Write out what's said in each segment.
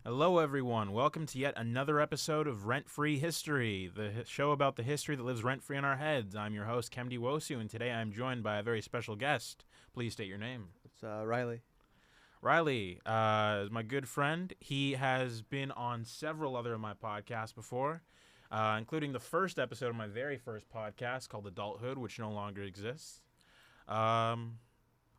Hello, everyone. Welcome to yet another episode of Rent-Free History, the show about the history that lives rent-free in our heads. I'm your host, Kemdi Wosu, and today I'm joined by a very special guest. Please state your name. It's Riley. Riley is my good friend. He has been on several other of my podcasts before, including the first episode of my very first podcast called Adulthood, which no longer exists.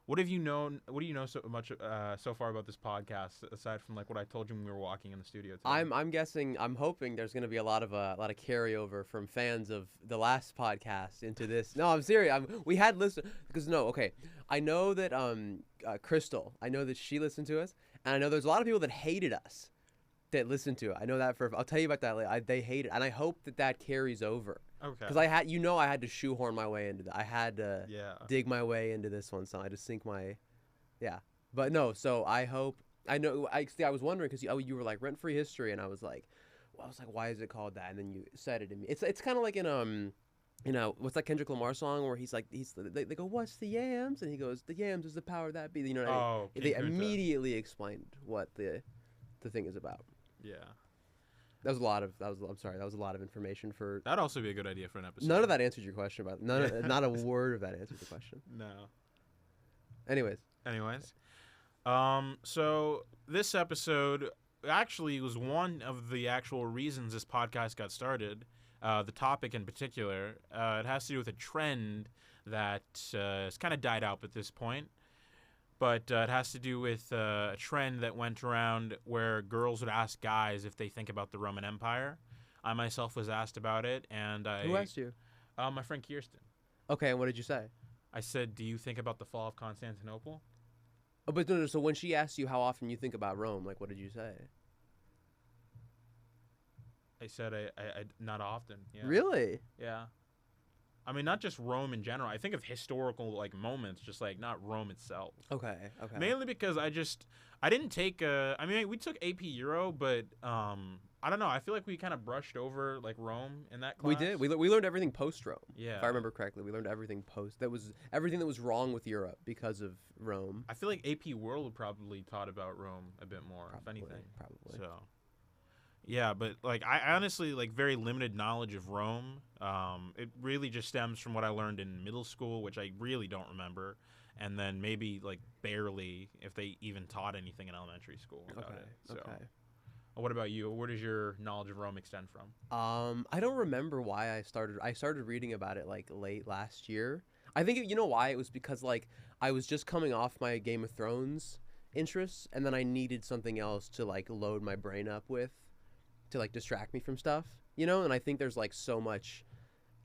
What have you known? What do you know so much so far about this podcast, aside from like what I told you when we were walking in the studio today? I'm hoping there's going to be a lot of carryover from fans of the last podcast into this. No, I'm serious. We had listened because I know that Crystal. I know that she listened to us, and I know there's a lot of people that hated us that listened to it. I know that I'll tell you about that later. They hate it, and I hope that carries over. Okay. Because I had to shoehorn my way into that. I had to dig my way into this one, so I just think But no, so I hope. I know. I was wondering because you were like rent-free history, and I was like, why is it called that? And then you said it to me. It's kind of like in what's that Kendrick Lamar song where they go, what's the yams? And he goes, the yams is the power that be. You know what I mean? They immediately explained what the thing is about. Yeah. That was a lot of information for. That'd also be a good idea for an episode. None of that answered your question about. Not a word of that answered the question. No. Anyways. So this episode actually was one of the actual reasons this podcast got started. The topic in particular, it has to do with a trend that has kind of died out at this point. But it has to do with a trend that went around where girls would ask guys if they think about the Roman Empire. I myself was asked about it, and Who asked you? My friend Kirsten. Okay, and what did you say? I said, do you think about the fall of Constantinople? Oh, but no, so when she asked you how often you think about Rome, like, what did you say? I said, I not often. Yeah. Really? Yeah. I mean, not just Rome in general. I think of historical like moments, just like not Rome itself. Okay. Mainly because I didn't take we took AP Euro, but I don't know. I feel like we kind of brushed over like Rome in that class. We did. We learned everything post Rome. Yeah. If I remember correctly, we learned everything post. That was everything that was wrong with Europe because of Rome. I feel like AP World would probably taught about Rome a bit more, if anything. Probably. So. Yeah, but like I honestly like very limited knowledge of Rome. It really just stems from what I learned in middle school, which I really don't remember, and then maybe like barely if they even taught anything in elementary school about it. So, what about you? Where does your knowledge of Rome extend from? I don't remember why I started reading about it like late last year. I think you know why? It was because like I was just coming off my Game of Thrones interests, and then I needed something else to like load my brain up with. To like distract me from stuff, and I think there's like so much.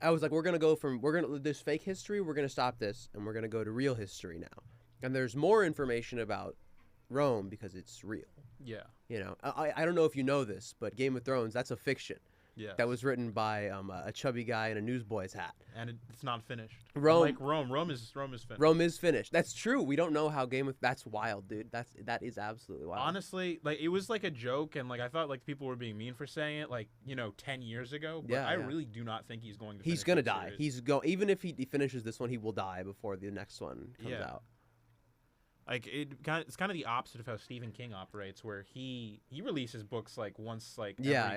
I was like, we're gonna this fake history, we're gonna stop this, and we're gonna go to real history now. And there's more information about Rome because it's real. Yeah. I don't know if you know this, but Game of Thrones, that's a fiction. Yeah. That was written by a chubby guy in a newsboy's hat. And it's not finished. Rome is finished. Rome is finished. That's true. We don't know how that's wild, dude. That is absolutely wild. Honestly, like it was like a joke, and like I thought like people were being mean for saying it, like 10 years ago. But I really do not think he's going to. He's gonna die. Even if he finishes this one, he will die before the next one comes out. Like it's kind of the opposite of how Stephen King operates, where he releases books like once every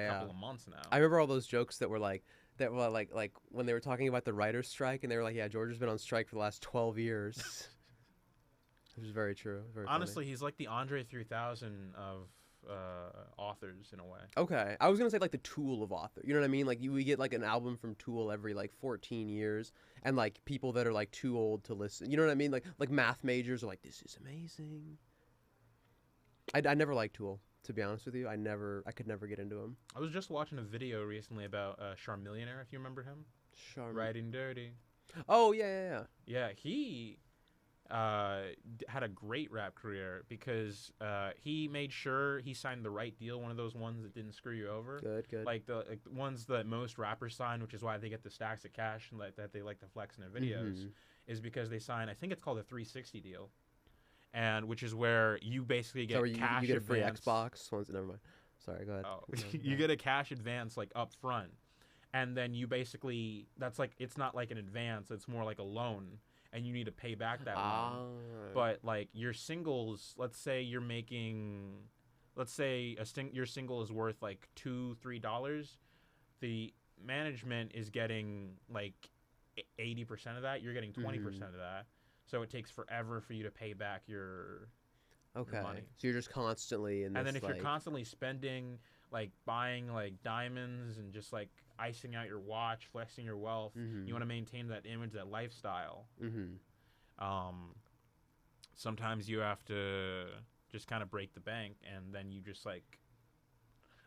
couple of months now. I remember all those jokes that were like when they were talking about the writers' strike, and they were like, "Yeah, George has been on strike for the last 12 years," which is very true. Very honestly, funny. He's like the Andre 3000 of authors in a way. Okay, I was gonna say like the Tool of author. You know what I mean? Like we get like an album from Tool every like 14 years, and like people that are like too old to listen. You know what I mean? Like math majors are like, this is amazing. I never liked Tool, to be honest with you. I could never get into him. I was just watching a video recently about Charmillionaire, if you remember him. Riding Dirty. Oh yeah. Yeah, he had a great rap career because he made sure he signed the right deal, one of those ones that didn't screw you over. Good. Like the ones that most rappers sign, which is why they get the stacks of cash and that they like to flex in their videos, is because they sign, I think it's called a 360 deal, and which is where you basically get cash. You get a free advance. Xbox. Never mind. Sorry, go ahead. Oh. You get a cash advance like up front, and then you basically that's like it's not like an advance; it's more like a loan. And you need to pay back that loan. But like your singles, let's say you're making let's say your single is worth like $2-3, the management is getting like 80% of that. You're getting 20% of that. So it takes forever for you to pay back your money. So you're just constantly in this. And then if you're constantly spending, like buying like diamonds and just like icing out your watch, flexing your wealth, you want to maintain that image, that lifestyle. Sometimes you have to just kind of break the bank, and then you just like.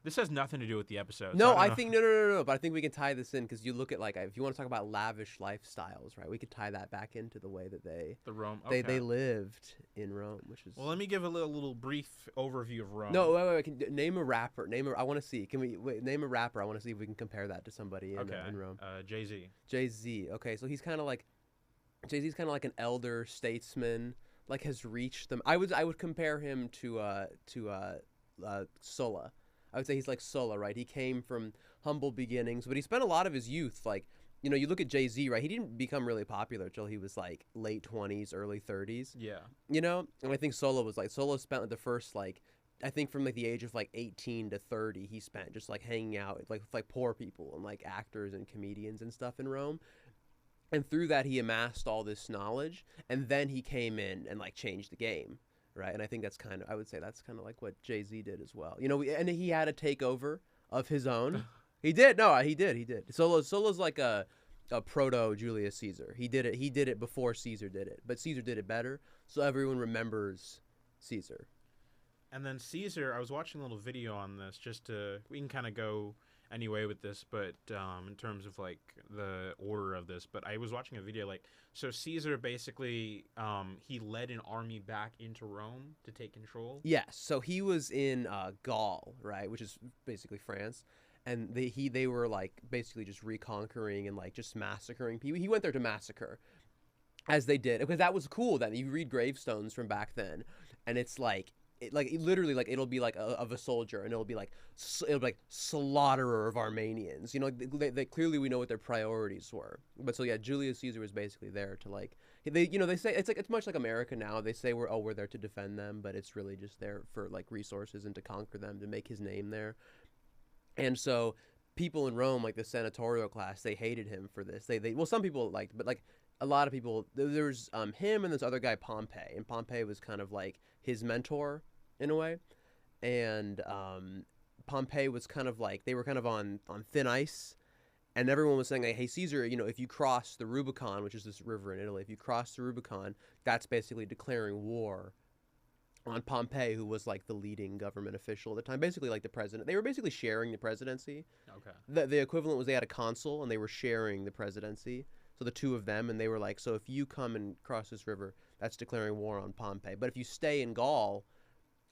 This has nothing to do with the episode. No, so I think no. But I think we can tie this in because you look at like if you want to talk about lavish lifestyles, right? We could tie that back into the way that they lived in Rome, which is. Well, let me give a little brief overview of Rome. No, wait. Name a rapper. I want to see. Can we name a rapper? I want to see if we can compare that to somebody in Rome. Jay-Z. Jay-Z. Okay, so he's kind of like Jay-Z's kind of like an elder statesman. Like has reached them. I would compare him to Sulla. I would say he's like Sulla, right? He came from humble beginnings, but he spent a lot of his youth, like, you know, you look at Jay-Z, right? He didn't become really popular till he was like late 20s, early 30s. Yeah. You know? And I think Sulla spent like the first like, I think from like the age of like 18 to 30, he spent just like hanging out with like poor people and like actors and comedians and stuff in Rome. And through that, he amassed all this knowledge, and then he came in and like changed the game. Right, and I think I would say that's kind of like what Jay-Z did as well. You know, and he had a takeover of his own. He did. Sulla's like a proto Julius Caesar. He did it before Caesar did it, but Caesar did it better, so everyone remembers Caesar. And then Caesar, I was watching a little video on this we can kind of go anyway with this, but in terms of like the order of this, but I was watching a video so Caesar basically he led an army back into Rome to take control. Yes, so he was in Gaul, right, which is basically France, and they were like basically just reconquering and like just massacring people. He went there to massacre, as they did, because that was cool. Then you read gravestones from back then, and it's like. Literally it'll be like of a soldier, and it'll be like slaughterer of Armenians. You know, they clearly we know what their priorities were. But so yeah, Julius Caesar was basically there to like they say it's much like America now. They say we're there to defend them, but it's really just there for like resources and to conquer them, to make his name there. And so people in Rome, like the senatorial class, they hated him for this. Well, some people liked, but like a lot of people, there's him and this other guy Pompey, and Pompey was kind of like his mentor in a way, and Pompey was kind of like, they were kind of on thin ice, and everyone was saying like, hey Caesar, you know, if you cross the Rubicon, which is this river in Italy, if you cross the Rubicon, that's basically declaring war on Pompey, who was like the leading government official at the time, basically like the president. They were basically sharing the presidency. Okay. The equivalent was they had a consul and they were sharing the presidency. So the two of them, and they were like, so if you come and cross this river, that's declaring war on Pompey. But if you stay in Gaul,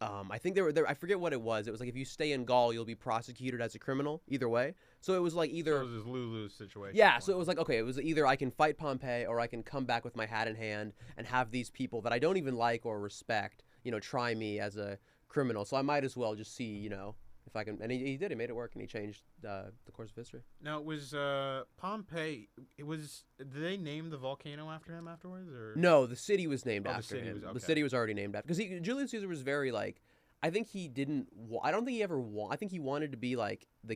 I think I forget what it was. It was like, if you stay in Gaul, you'll be prosecuted as a criminal either way. So it was like either. So it was this lose-lose situation. Yeah. So it was like, okay, it was either I can fight Pompey or I can come back with my hat in hand and have these people that I don't even like or respect, you know, try me as a criminal. So I might as well just see, you know, if I can. And he did. He made it work, and he changed the course of history. Now, it was Pompeii. Did they name the volcano after him afterwards, or no? The city was named after him. Okay. The city was already named after, because Julius Caesar was very like. I think he didn't. I don't think he ever. I think he wanted to be like the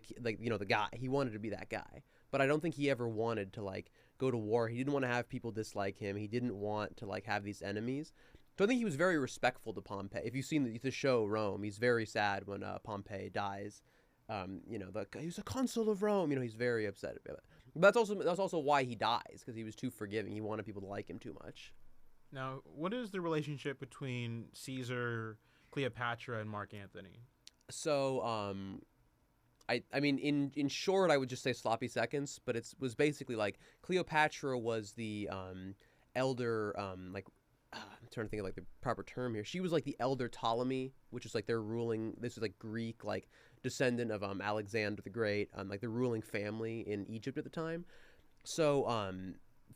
guy. He wanted to be that guy, but I don't think he ever wanted to like go to war. He didn't want to have people dislike him. He didn't want to like have these enemies. So I think he was very respectful to Pompey. If you've seen the show Rome, he's very sad when Pompey dies. You know, he was a consul of Rome. You know, he's very upset about it. But that's also why he dies, because he was too forgiving. He wanted people to like him too much. Now, what is the relationship between Caesar, Cleopatra, and Mark Antony? So, I mean, in short, I would just say sloppy seconds. But it was basically like Cleopatra was the elder, like. I'm trying to think of like the proper term here. She was like the elder Ptolemy, which is like their ruling. This is like Greek, like descendant of Alexander the Great, like the ruling family in Egypt at the time. So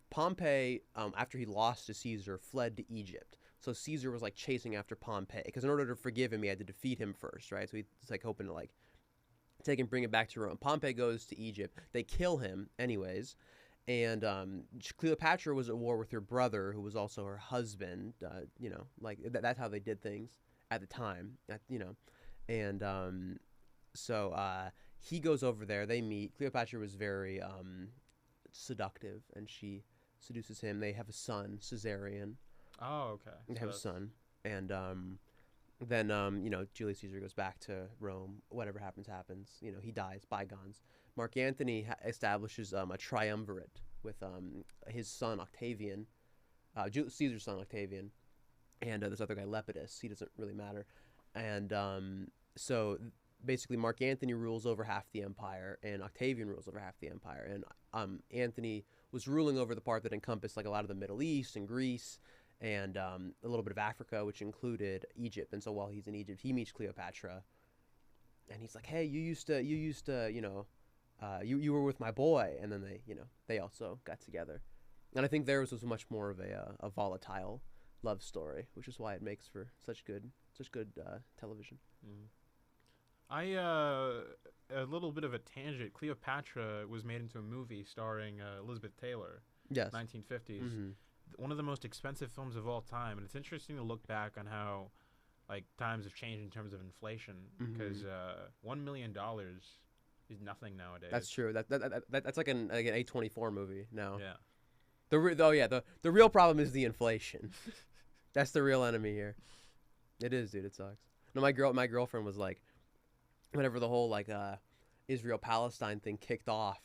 Pompey, after he lost to Caesar, fled to Egypt. So Caesar was like chasing after Pompey, because in order to forgive him, he had to defeat him first, right? So he's like hoping to like take and bring him back to Rome. Pompey goes to Egypt. They kill him anyways. And Cleopatra was at war with her brother, who was also her husband. You know, like that's how they did things at the time. You know, and so he goes over there. They meet. Cleopatra was very seductive, and she seduces him. They have a son, Caesarion. Oh, okay. They So have a that's- son, and then Julius Caesar goes back to Rome. Whatever happens, happens. He dies. Bygones. Mark Antony establishes a triumvirate with his son Octavian, Caesar's son Octavian, and this other guy Lepidus. He doesn't really matter, and so basically Mark Antony rules over half the empire, and Octavian rules over half the empire, and Antony was ruling over the part that encompassed like a lot of the Middle East and Greece and a little bit of Africa, which included Egypt. And so while he's in Egypt, he meets Cleopatra, and he's like, "Hey, you used to, you were with my boy," and then they also got together, and I think theirs was much more of a volatile love story, which is why it makes for such good television. Mhm. A little bit of a tangent. Cleopatra was made into a movie starring Elizabeth Taylor, Yes. 1950s. Mm-hmm. One of the most expensive films of all time, and it's interesting to look back on how like times have changed in terms of inflation, because $1 million is nothing nowadays. That's true. That's like an A24 movie now. Yeah. The real problem is the inflation. That's the real enemy here. It is, dude. It sucks. No, my girlfriend was like, whenever the whole like Israel Palestine thing kicked off,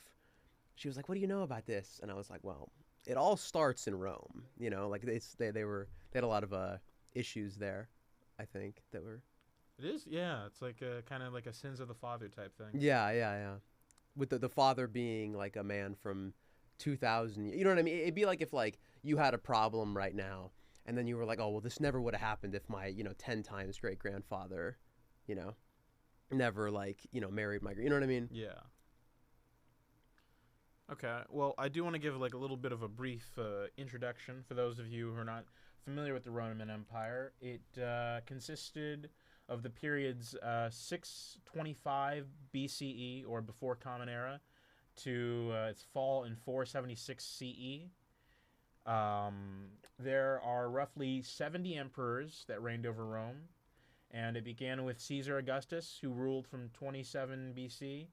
she was like, "What do you know about this?" And I was like, "Well, it all starts in Rome. Like they had a lot of issues there, I think that were." It is, yeah. It's like kind of like a sins of the father type thing. Yeah. With the father being like a man from 2000, you know what I mean? It'd be like if like you had a problem right now, and then you were like, "Oh, well, this never would have happened if my 10 times great grandfather, never like married my, you know what I mean?" Yeah. Okay. Well, I do want to give like a little bit of a brief introduction for those of you who are not familiar with the Roman Empire. It consisted of the periods 625 BCE, or before Common Era, to its fall in 476 CE. There are roughly 70 emperors that reigned over Rome, and it began with Caesar Augustus, who ruled from 27 BC,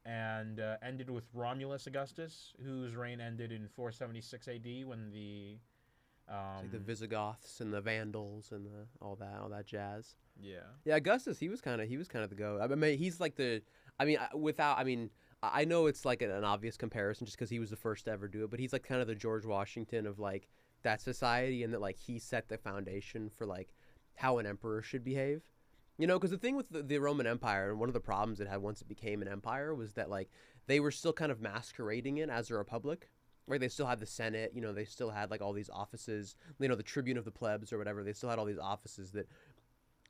and ended with Romulus Augustus, whose reign ended in 476 AD when the It's like the Visigoths and the Vandals and all that jazz. yeah. Yeah, Augustus, he was kind of the go. I mean, he's like I know it's like an obvious comparison just because he was the first to ever do it, but he's like kind of the George Washington of like that society, and that like he set the foundation for like how an emperor should behave. Because the thing with the Roman Empire, and one of the problems it had once it became an empire, was that like they were still kind of masquerading it as a republic. Right, they still had the Senate, they still had like all these offices, the tribune of the plebs or whatever. They still had all these offices that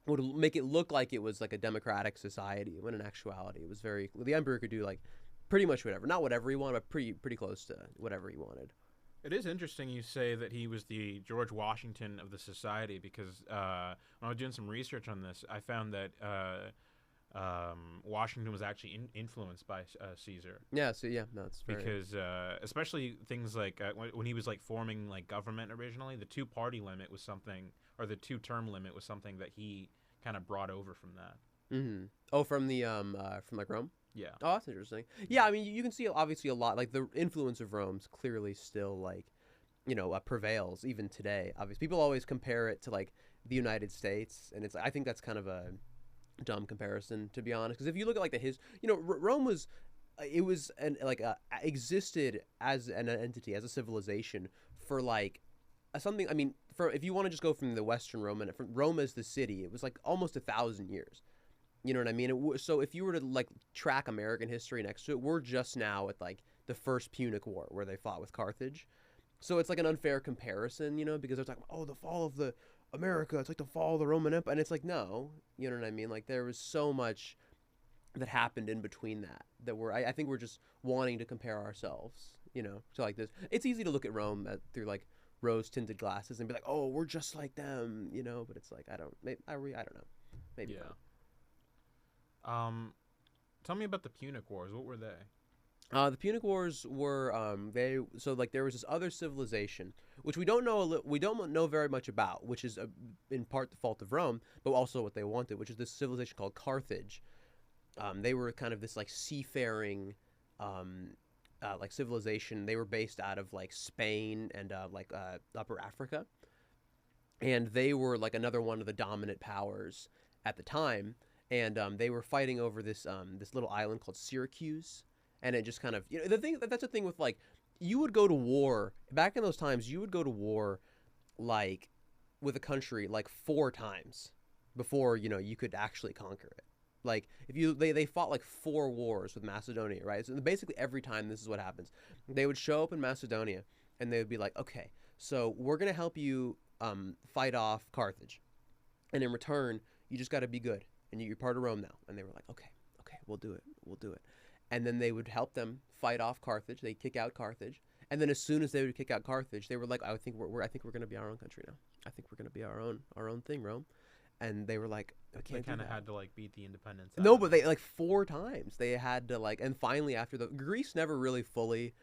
would make it look like it was like a democratic society, when in actuality it was the emperor could do like pretty much whatever, not whatever he wanted, but pretty close to whatever he wanted. It is interesting you say that he was the George Washington of the society, because when I was doing some research on this, I found that Washington was actually influenced by Caesar. Yeah, so yeah, no, it's very... Because especially things like when he was like forming like government originally, the two-party limit was something, or the two-term limit was something that he kind of brought over from that. Mm-hmm. Oh, from like Rome? Yeah. Oh, that's interesting. Yeah, I mean, you can see obviously a lot, like the influence of Rome's clearly still like, prevails even today. Obviously, people always compare it to like the United States, and I think that's kind of a dumb comparison, to be honest, because if you look at like Rome was existed as an entity, as a civilization for like something. I mean, if you want to just go from the Western Roman, from Rome as the city, it was like almost 1,000 years. You know what I mean? So if you were to like track American history next to it, we're just now at like the first Punic War, where they fought with Carthage. So it's like an unfair comparison, because they're talking, oh, the fall of the America, it's like the fall of the Roman Empire, and it's like, no, you know what I mean? Like there was so much that happened in between that I think we're just wanting to compare ourselves, to like this. It's easy to look at Rome through like rose-tinted glasses and be like, oh, we're just like them, but it's like I don't know, maybe. Yeah. Tell me about the Punic Wars. What were they? The Punic Wars were there was this other civilization which we don't know very much about, which is in part the fault of Rome, but also what they wanted, which is this civilization called Carthage. They were kind of this like seafaring, like civilization. They were based out of like Spain and Upper Africa, and they were like another one of the dominant powers at the time. And they were fighting over this little island called Syracuse. And it just kind of, that's the thing with like, you would go to war back in those times. You would go to war like with a country like 4 times before you could actually conquer it. Like if they fought like 4 wars with Macedonia, right? So basically every time this is what happens. They would show up in Macedonia and they would be like, okay, so we're gonna help you fight off Carthage, and in return you just got to be good and you're part of Rome now. And they were like, okay, we'll do it. And then they would help them fight off Carthage. They'd kick out Carthage. And then as soon as they would kick out Carthage, they were like, I think we're going to be our own country now. I think we're going to be our own thing, Rome. And they were like, I can't. They kind of had to like beat the independence. No, but they like 4 times they had to like, and finally after Greece never really fully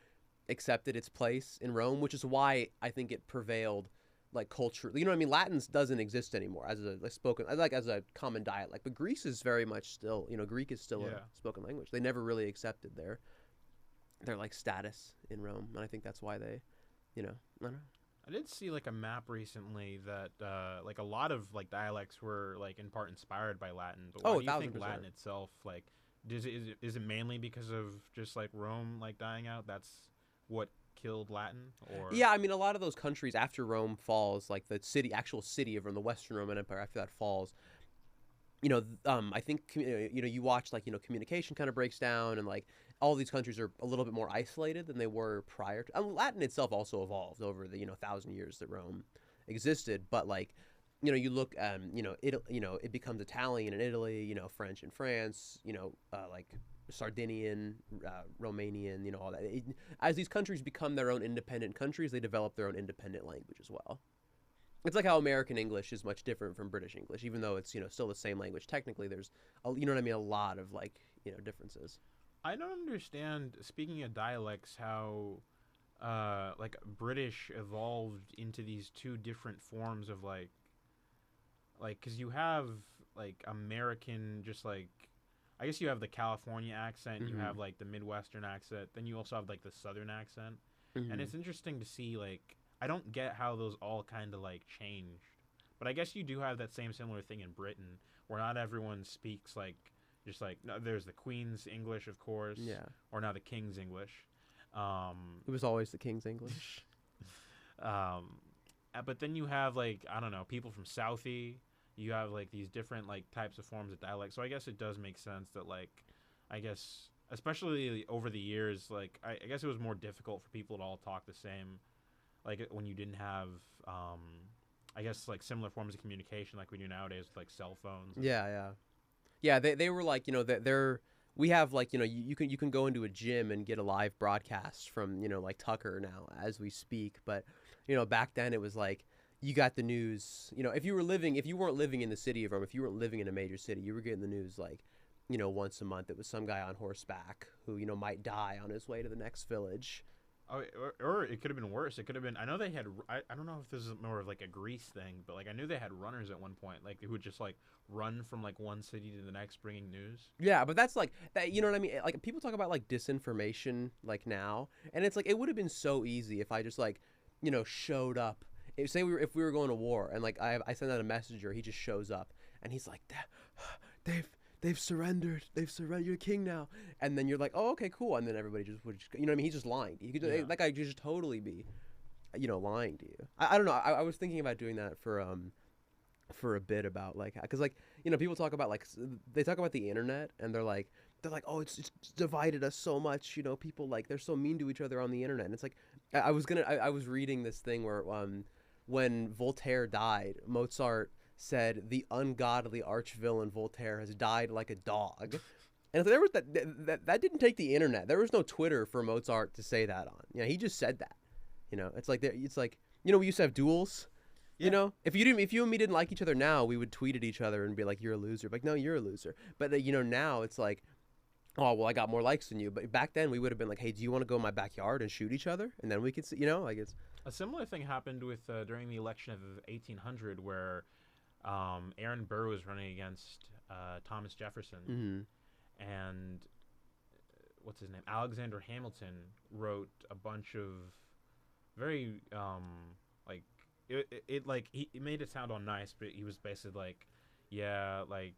accepted its place in Rome, which is why I think it prevailed like culturally. You know what I mean? Latin doesn't exist anymore as a common dialect, but Greece is very much still, Greek is still a spoken language. They never really accepted their like status in Rome, and I think that's why they, I don't know. I did see like a map recently that like a lot of like dialects were like in part inspired by Latin. But why do you think 1,000%. Latin itself like is it mainly because of just like Rome like dying out? That's what killed Latin? Or Yeah, I mean a lot of those countries after Rome falls, like the actual city of Rome, the Western Roman Empire after that falls, I think you watch like communication kind of breaks down, and like all these countries are a little bit more isolated than they were prior to. Latin itself also evolved over the 1,000 years that Rome existed, but like you look it becomes Italian in Italy, French in France, like Sardinian, Romanian, all that. As these countries become their own independent countries, they develop their own independent language as well. It's like how American English is much different from British English, even though it's still the same language. Technically, there's a lot of like differences. I don't understand. Speaking of dialects, how like British evolved into these 2 different forms of like because you have like American, just like I guess you have the California accent, you have like the Midwestern accent, then you also have like the Southern accent, and it's interesting to see like I don't get how those all kind of like changed, but I guess you do have that similar thing in Britain where not everyone speaks like just like no, there's the Queen's English, of course, or now the King's English. It was always the King's English. But then you have like I don't know, people from Southie. You have like these different like types of forms of dialect. So I guess it does make sense that like I guess especially over the years, like I guess it was more difficult for people to all talk the same, like when you didn't have I guess like similar forms of communication like we do nowadays with like cell phones. Yeah. They were like we have like you can go into a gym and get a live broadcast from like Tucker now as we speak, but back then it was like you got the news, if you weren't living in the city of Rome, if you weren't living in a major city, you were getting the news like, once a month. It was some guy on horseback who, might die on his way to the next village. Oh, or it could have been worse. It could have been, I know they had, I don't know if this is more of like a Greece thing, but like I knew they had runners at one point, like who would just like run from like one city to the next bringing news. Yeah, but that's like, that, you know what I mean? Like people talk about like disinformation like now, and it's like, it would have been so easy if I just like, showed up. Say if we were going to war, and like I send out a messenger, he just shows up, and he's like, they've surrendered, you're king now, and then you're like, oh okay, cool, and then everybody just would, what I mean? He's just lying. He could that guy could just totally be, lying to you. I don't know. I was thinking about doing that for a bit about like, because like people talk about like they talk about the internet, and they're like oh it's divided us so much. People like they're so mean to each other on the internet, and it's like I was reading this thing where when Voltaire died, Mozart said the ungodly arch-villain Voltaire has died like a dog. And there was that didn't take the internet. There was no Twitter for Mozart to say that on. He just said that. It's like we used to have duels. Yeah. If you and me didn't like each other now, we would tweet at each other and be like, "You're a loser." Like, no, you're a loser. But now it's like oh well, I got more likes than you. But back then we would have been like, hey, do you want to go in my backyard and shoot each other, and then we could see, like it's. A similar thing happened with during the election of 1800, where Aaron Burr was running against Thomas Jefferson, and what's his name? Alexander Hamilton wrote a bunch of very like he made it sound all nice, but he was basically like, yeah, like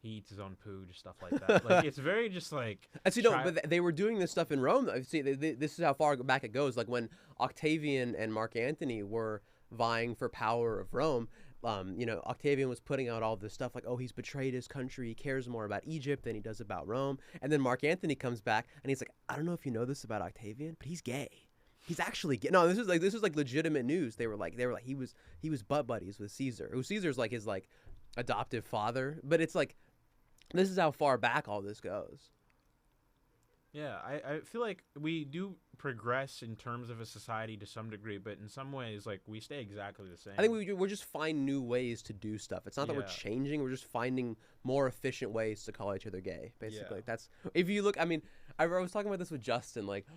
he eats his own poo, just stuff like that. Like it's very just like. See, but they were doing this stuff in Rome. Though. See, this is how far back it goes. Like when Octavian and Mark Antony were vying for power of Rome. Octavian was putting out all this stuff like, oh, he's betrayed his country. He cares more about Egypt than he does about Rome. And then Mark Antony comes back and he's like, I don't know if you know this about Octavian, but he's gay. He's actually gay. No, this is like legitimate news. They were like he was butt buddies with Caesar. Caesar's like his like adoptive father. But it's like, this is how far back all this goes. Yeah, I feel like we do progress in terms of a society to some degree, but in some ways, like, we stay exactly the same. I think we're just find new ways to do stuff. It's not that we're changing; we're just finding more efficient ways to call each other gay. Basically, that's if you look. I mean, I was talking about this with Justin. Like,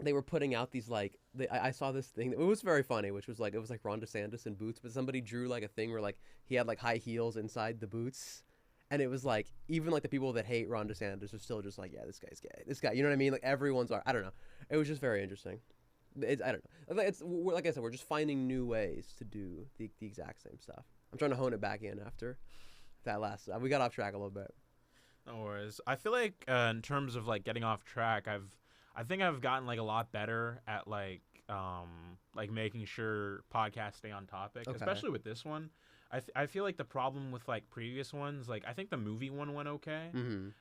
they were putting out these like I saw this thing. It was very funny, which was like it was like Ron DeSantis in boots, but somebody drew like a thing where like he had like high heels inside the boots. And it was like, even like the people that hate Ron DeSantis are still just like, yeah, this guy's gay. This guy, you know what I mean? Like everyone's, I don't know. It was just very interesting. I don't know. It's like I said, we're just finding new ways to do the exact same stuff. I'm trying to hone it back in after that last. We got off track a little bit. No worries. I feel like in terms of like getting off track, I think I've gotten like a lot better at like making sure podcasts stay on topic, especially with this one. I feel like the problem with like previous ones, like I think the movie one went okay,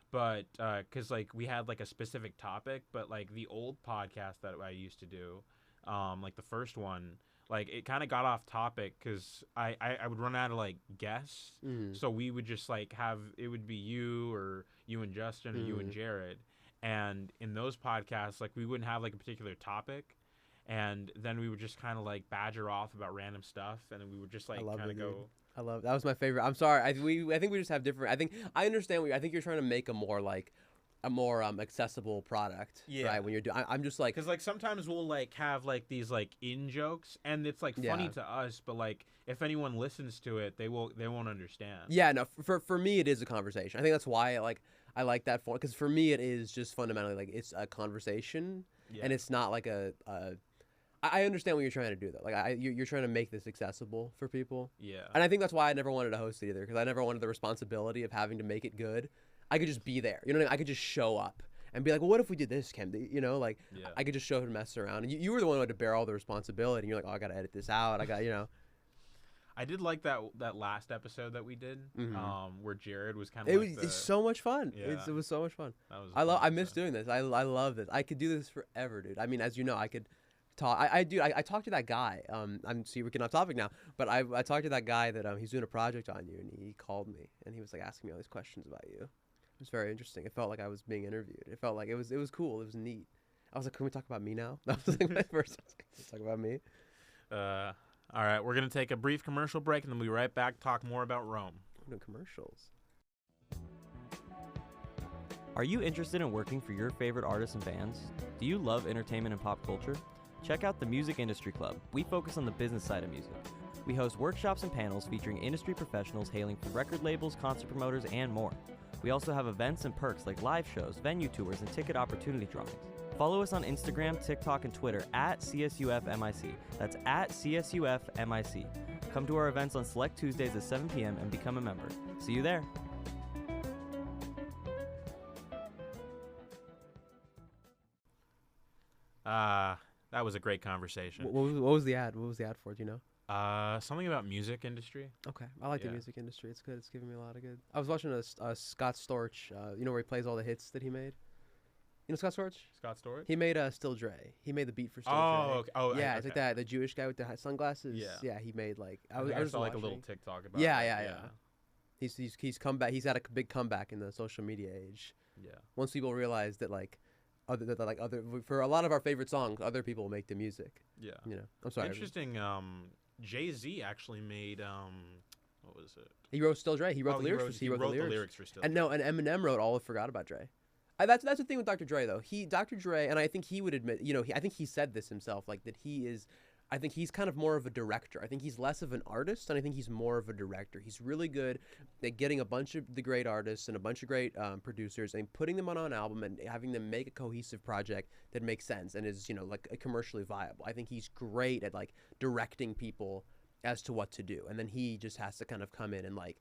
but because like we had like a specific topic, but like the old podcast that I used to do, like the first one, like it kind of got off topic because I would run out of like guests, so we would just like it would be you or you and Justin or you and Jared, and in those podcasts like we wouldn't have like a particular topic. And then we would just kind of like badger off about random stuff, and then we would just like kind of go. I love that was my favorite. I'm sorry. I think we just have different. I understand. I think you're trying to make a more accessible product. Yeah. Right. When you're doing, I'm just like because like sometimes we'll like have like these like in jokes, and it's like funny to us, but like if anyone listens to it, they won't understand. Yeah. No. For me, it is a conversation. I think that's why I like that form because for me, it is just fundamentally like it's a conversation, and it's not like I understand what you're trying to do, though. Like, you're trying to make this accessible for people. Yeah. And I think that's why I never wanted to host it either, because I never wanted the responsibility of having to make it good. I could just be there. You know what I mean? I could just show up and be like, well, what if we did this, Kim? You know, like, I could just show up and mess around. And you were the one who had to bear all the responsibility. And you're like, oh, I got to edit this out. I got, I did like that last episode that we did, where Jared was kind of. It's so much fun. Yeah. It was so much fun. I miss doing this. I love this. I could do this forever, dude. I mean, as you know, I could. I talked to that guy. I'm see we're getting off topic now, but I talked to that guy that he's doing a project on you, and he called me and he was like asking me all these questions about you. It was very interesting. It felt like I was being interviewed. It felt like it was cool. It was neat. I was like, can we talk about me now? That was like my first. Let's talk about me. All right, we're gonna take a brief commercial break and then we'll be right back. Talk more about Rome. We're doing commercials. Are you interested in working for your favorite artists and bands? Do you love entertainment and pop culture? Check out the Music Industry Club. We focus on the business side of music. We host workshops and panels featuring industry professionals hailing from record labels, concert promoters, and more. We also have events and perks like live shows, venue tours, and ticket opportunity drawings. Follow us on Instagram, TikTok, and Twitter at CSUFMIC. That's at CSUFMIC. Come to our events on select Tuesdays at 7 p.m. and become a member. See you there. That was a great conversation. What was the ad? What was the ad for? Do you know? Something about music industry. Okay, I like the music industry. It's good. It's giving me a lot of good. I was watching a Scott Storch. Where he plays all the hits that he made. You know Scott Storch? Scott Storch? He made Still Dre. He made the beat for Still Dre. Okay. Oh, yeah. It's like that. The Jewish guy with the sunglasses. Yeah. He made like. I saw like a little TikTok about. Yeah. He's come back. He's had a big comeback in the social media age. Yeah. Once people realize that for a lot of our favorite songs, other people make the music. Yeah. I'm sorry. Interesting. Jay-Z actually made What was it? He wrote Still Dre. He wrote the lyrics. He wrote the lyrics for Still And Dre. no, and Eminem wrote All I Forgot About Dre. That's the thing with Dr. Dre though. Dr. Dre, and I think he would admit, I think he said this himself, like that I think he's kind of more of a director. I think he's less of an artist, and I think he's more of a director. He's really good at getting a bunch of the great artists and a bunch of great producers and putting them on an album and having them make a cohesive project that makes sense and is, like commercially viable. I think he's great at like directing people as to what to do, and then he just has to kind of come in and like,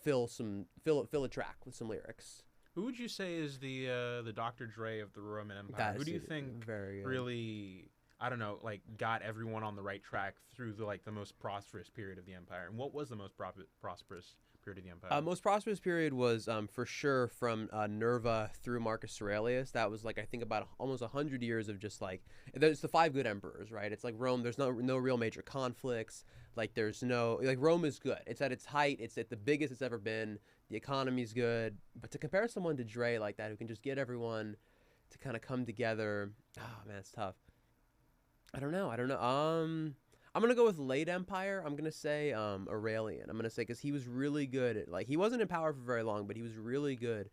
fill a track with some lyrics. Who would you say is the Dr. Dre of the Roman Empire? Who do you think really, I don't know, like got everyone on the right track through the most prosperous period of the empire? And what was the most prosperous period of the empire? Most prosperous period was for sure from Nerva through Marcus Aurelius. That was like I think about almost 100 years of just like there's the 5 good emperors, right? It's like Rome. There's no real major conflicts. Like there's no like Rome is good. It's at its height. It's at the biggest it's ever been. The economy's good. But to compare someone to Dre like that, who can just get everyone to kind of come together, oh man, it's tough. I don't know. I'm gonna go with late empire. I'm gonna say Aurelian. I'm gonna say because he was really good at like he wasn't in power for very long, but he was really good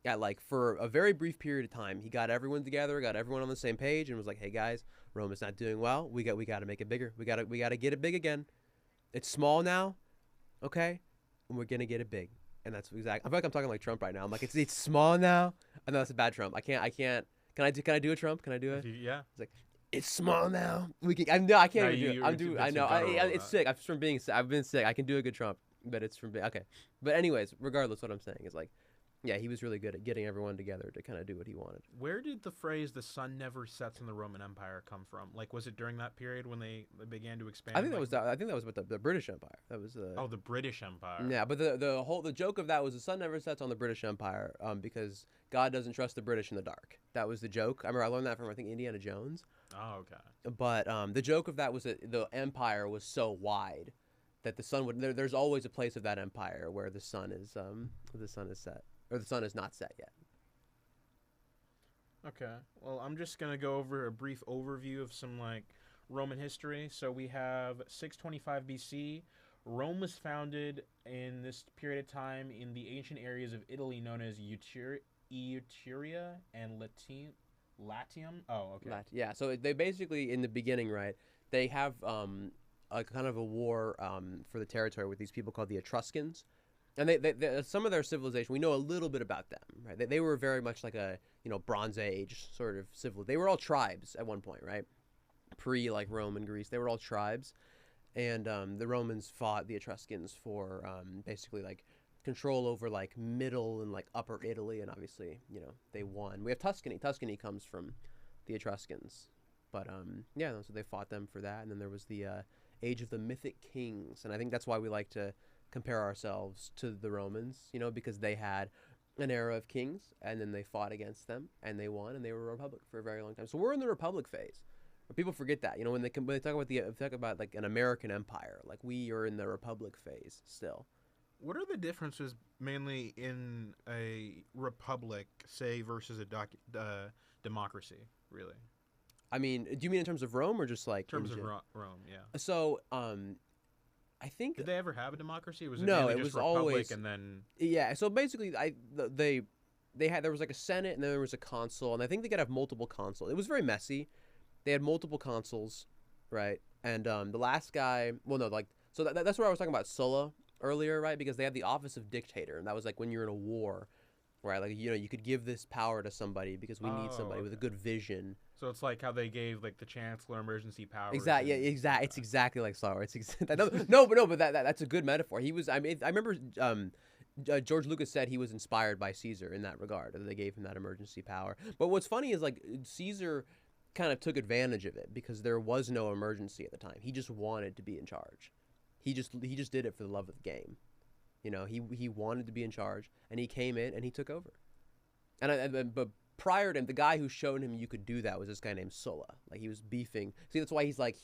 at like for a very brief period of time. He got everyone together, got everyone on the same page, and was like, "Hey guys, Rome is not doing well. We got to make it bigger. We got to get it big again. It's small now, okay, and we're gonna get it big." And that's exactly. I feel like I'm talking like Trump right now. I'm like, it's small now. I know that's a bad Trump. I can't. Can I do a Trump? Can I do it? Yeah. It's like. It's small now. We can. No, I can't No, even do it. I'm doing. I know. It's sick. I'm from being. I've been sick. I can do a good Trump, but it's from being okay. But anyways, regardless, what I'm saying is like, yeah, he was really good at getting everyone together to kind of do what he wanted. Where did the phrase "the sun never sets" in the Roman Empire come from? Like, was it during that period when they began to expand? I think that was with the British Empire. That was the British Empire. Yeah, but the joke of that was the sun never sets on the British Empire, because God doesn't trust the British in the dark. That was the joke. I remember I learned that from I think Indiana Jones. Oh, okay. But the joke of that was that the empire was so wide that the sun would. There's always a place of that empire where the sun is set. Or the sun is not set yet. Okay. Well, I'm just going to go over a brief overview of some, Roman history. So we have 625 BC. Rome was founded in this period of time in the ancient areas of Italy known as Etruria and Latium. Oh, okay. Yeah, so they basically, in the beginning, right, they have a kind of a war for the territory with these people called the Etruscans. And they some of their civilization, we know a little bit about them, right? They were very much like a, Bronze Age sort of civil. They were all tribes at one point, right? Rome and Greece. They were all tribes. And the Romans fought the Etruscans for basically, control over, middle and, upper Italy. And obviously, they won. We have Tuscany. Tuscany comes from the Etruscans. But, so they fought them for that. And then there was the Age of the Mythic Kings. And I think that's why we like to compare ourselves to the Romans, because they had an era of kings, and then they fought against them, and they won, and they were a republic for a very long time. So we're in the republic phase. But people forget that, when they talk about an American empire, we are in the republic phase still. What are the differences mainly in a republic, say, versus a democracy, really? I mean, do you mean in terms of Rome or just in terms of Rome? Yeah. So, I think. Did they ever have a democracy? Or was it no, it was just republic always. And then. Yeah. So basically, there was a Senate and then there was a consul, and I think they could have multiple consuls. It was very messy. They had multiple consuls, right? And the last guy, so that's where I was talking about Sulla earlier, right? Because they had the office of dictator, and that was when you're in a war, right? You could give this power to somebody because we need somebody with a good vision. So it's like how they gave the chancellor emergency powers. Exactly. Yeah. Exactly. It's exactly like Star Wars. But that's a good metaphor. He was. I remember George Lucas said he was inspired by Caesar in that regard. That they gave him that emergency power. But what's funny is Caesar kind of took advantage of it because there was no emergency at the time. He just wanted to be in charge. He just did it for the love of the game. He wanted to be in charge, and he came in and he took over. But prior to him, the guy who showed him you could do that was this guy named Sulla. He was beefing. See, that's why he's like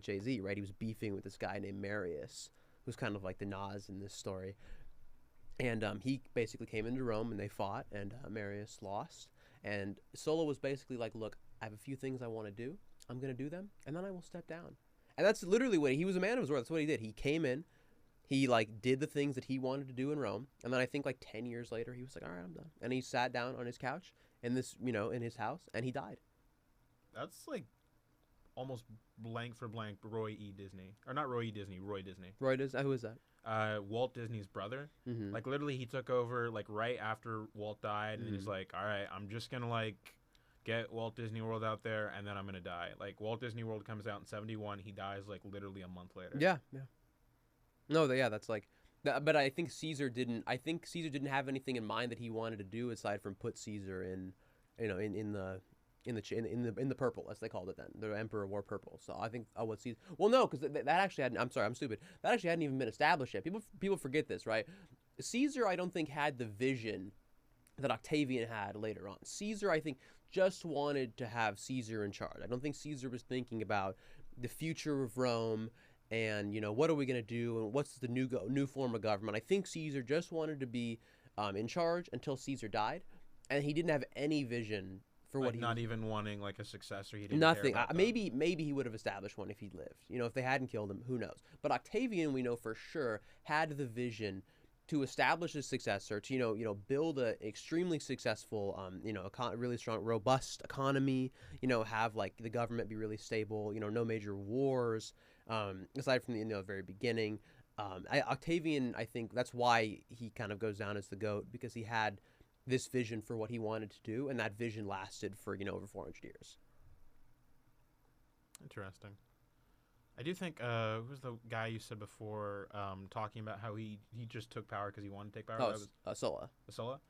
Jay-Z, right? He was beefing with this guy named Marius, who's kind of like the Nas in this story. And he basically came into Rome, and they fought, and Marius lost. And Sulla was basically like, look, I have a few things I want to do. I'm going to do them, and then I will step down. And that's literally what he was a man of his word. That's what he did. He came in, He like did the things that he wanted to do in Rome, and then I think like 10 years later he was like, all right, I'm done, and he sat down on his couch in this, in his house, and he died. That's like almost blank for blank Roy E. Disney, or not Roy E. Disney, Roy Disney. Roy Disney, who is that? Walt Disney's brother. Mm-hmm. Like literally, he took over like right after Walt died, and he's like, all right, I'm just gonna like get Walt Disney World out there, and then I'm gonna die. Like Walt Disney World comes out in 1971, he dies like literally a month later. Yeah. No, that's like, but I think Caesar didn't. I think Caesar didn't have anything in mind that he wanted to do aside from put Caesar in, in the purple, as they called it then. The emperor wore purple. So I think what Caesar. Well, no, because that actually hadn't. I'm sorry, I'm stupid. That actually hadn't even been established yet. People forget this, right? Caesar, I don't think had the vision that Octavian had later on. Caesar, I think, just wanted to have Caesar in charge. I don't think Caesar was thinking about the future of Rome and what are we going to do and what's the new form of government. I think Caesar just wanted to be in charge until Caesar died, and he didn't have any vision for like what he not even wanting like a successor. He didn't nothing. Care about Maybe he would have established one if he'd lived. If they hadn't killed him, who knows? But Octavian, we know for sure, had the vision to establish a successor, to build an extremely successful, really strong, robust economy. Have like the government be really stable. No major wars. Aside from the very beginning, Octavian, I think that's why he kind of goes down as the GOAT, because he had this vision for what he wanted to do, and that vision lasted for over 400 years. Interesting. I do think who's the guy you said before talking about how he just took power because he wanted to take power? Oh, Sulla. Sulla.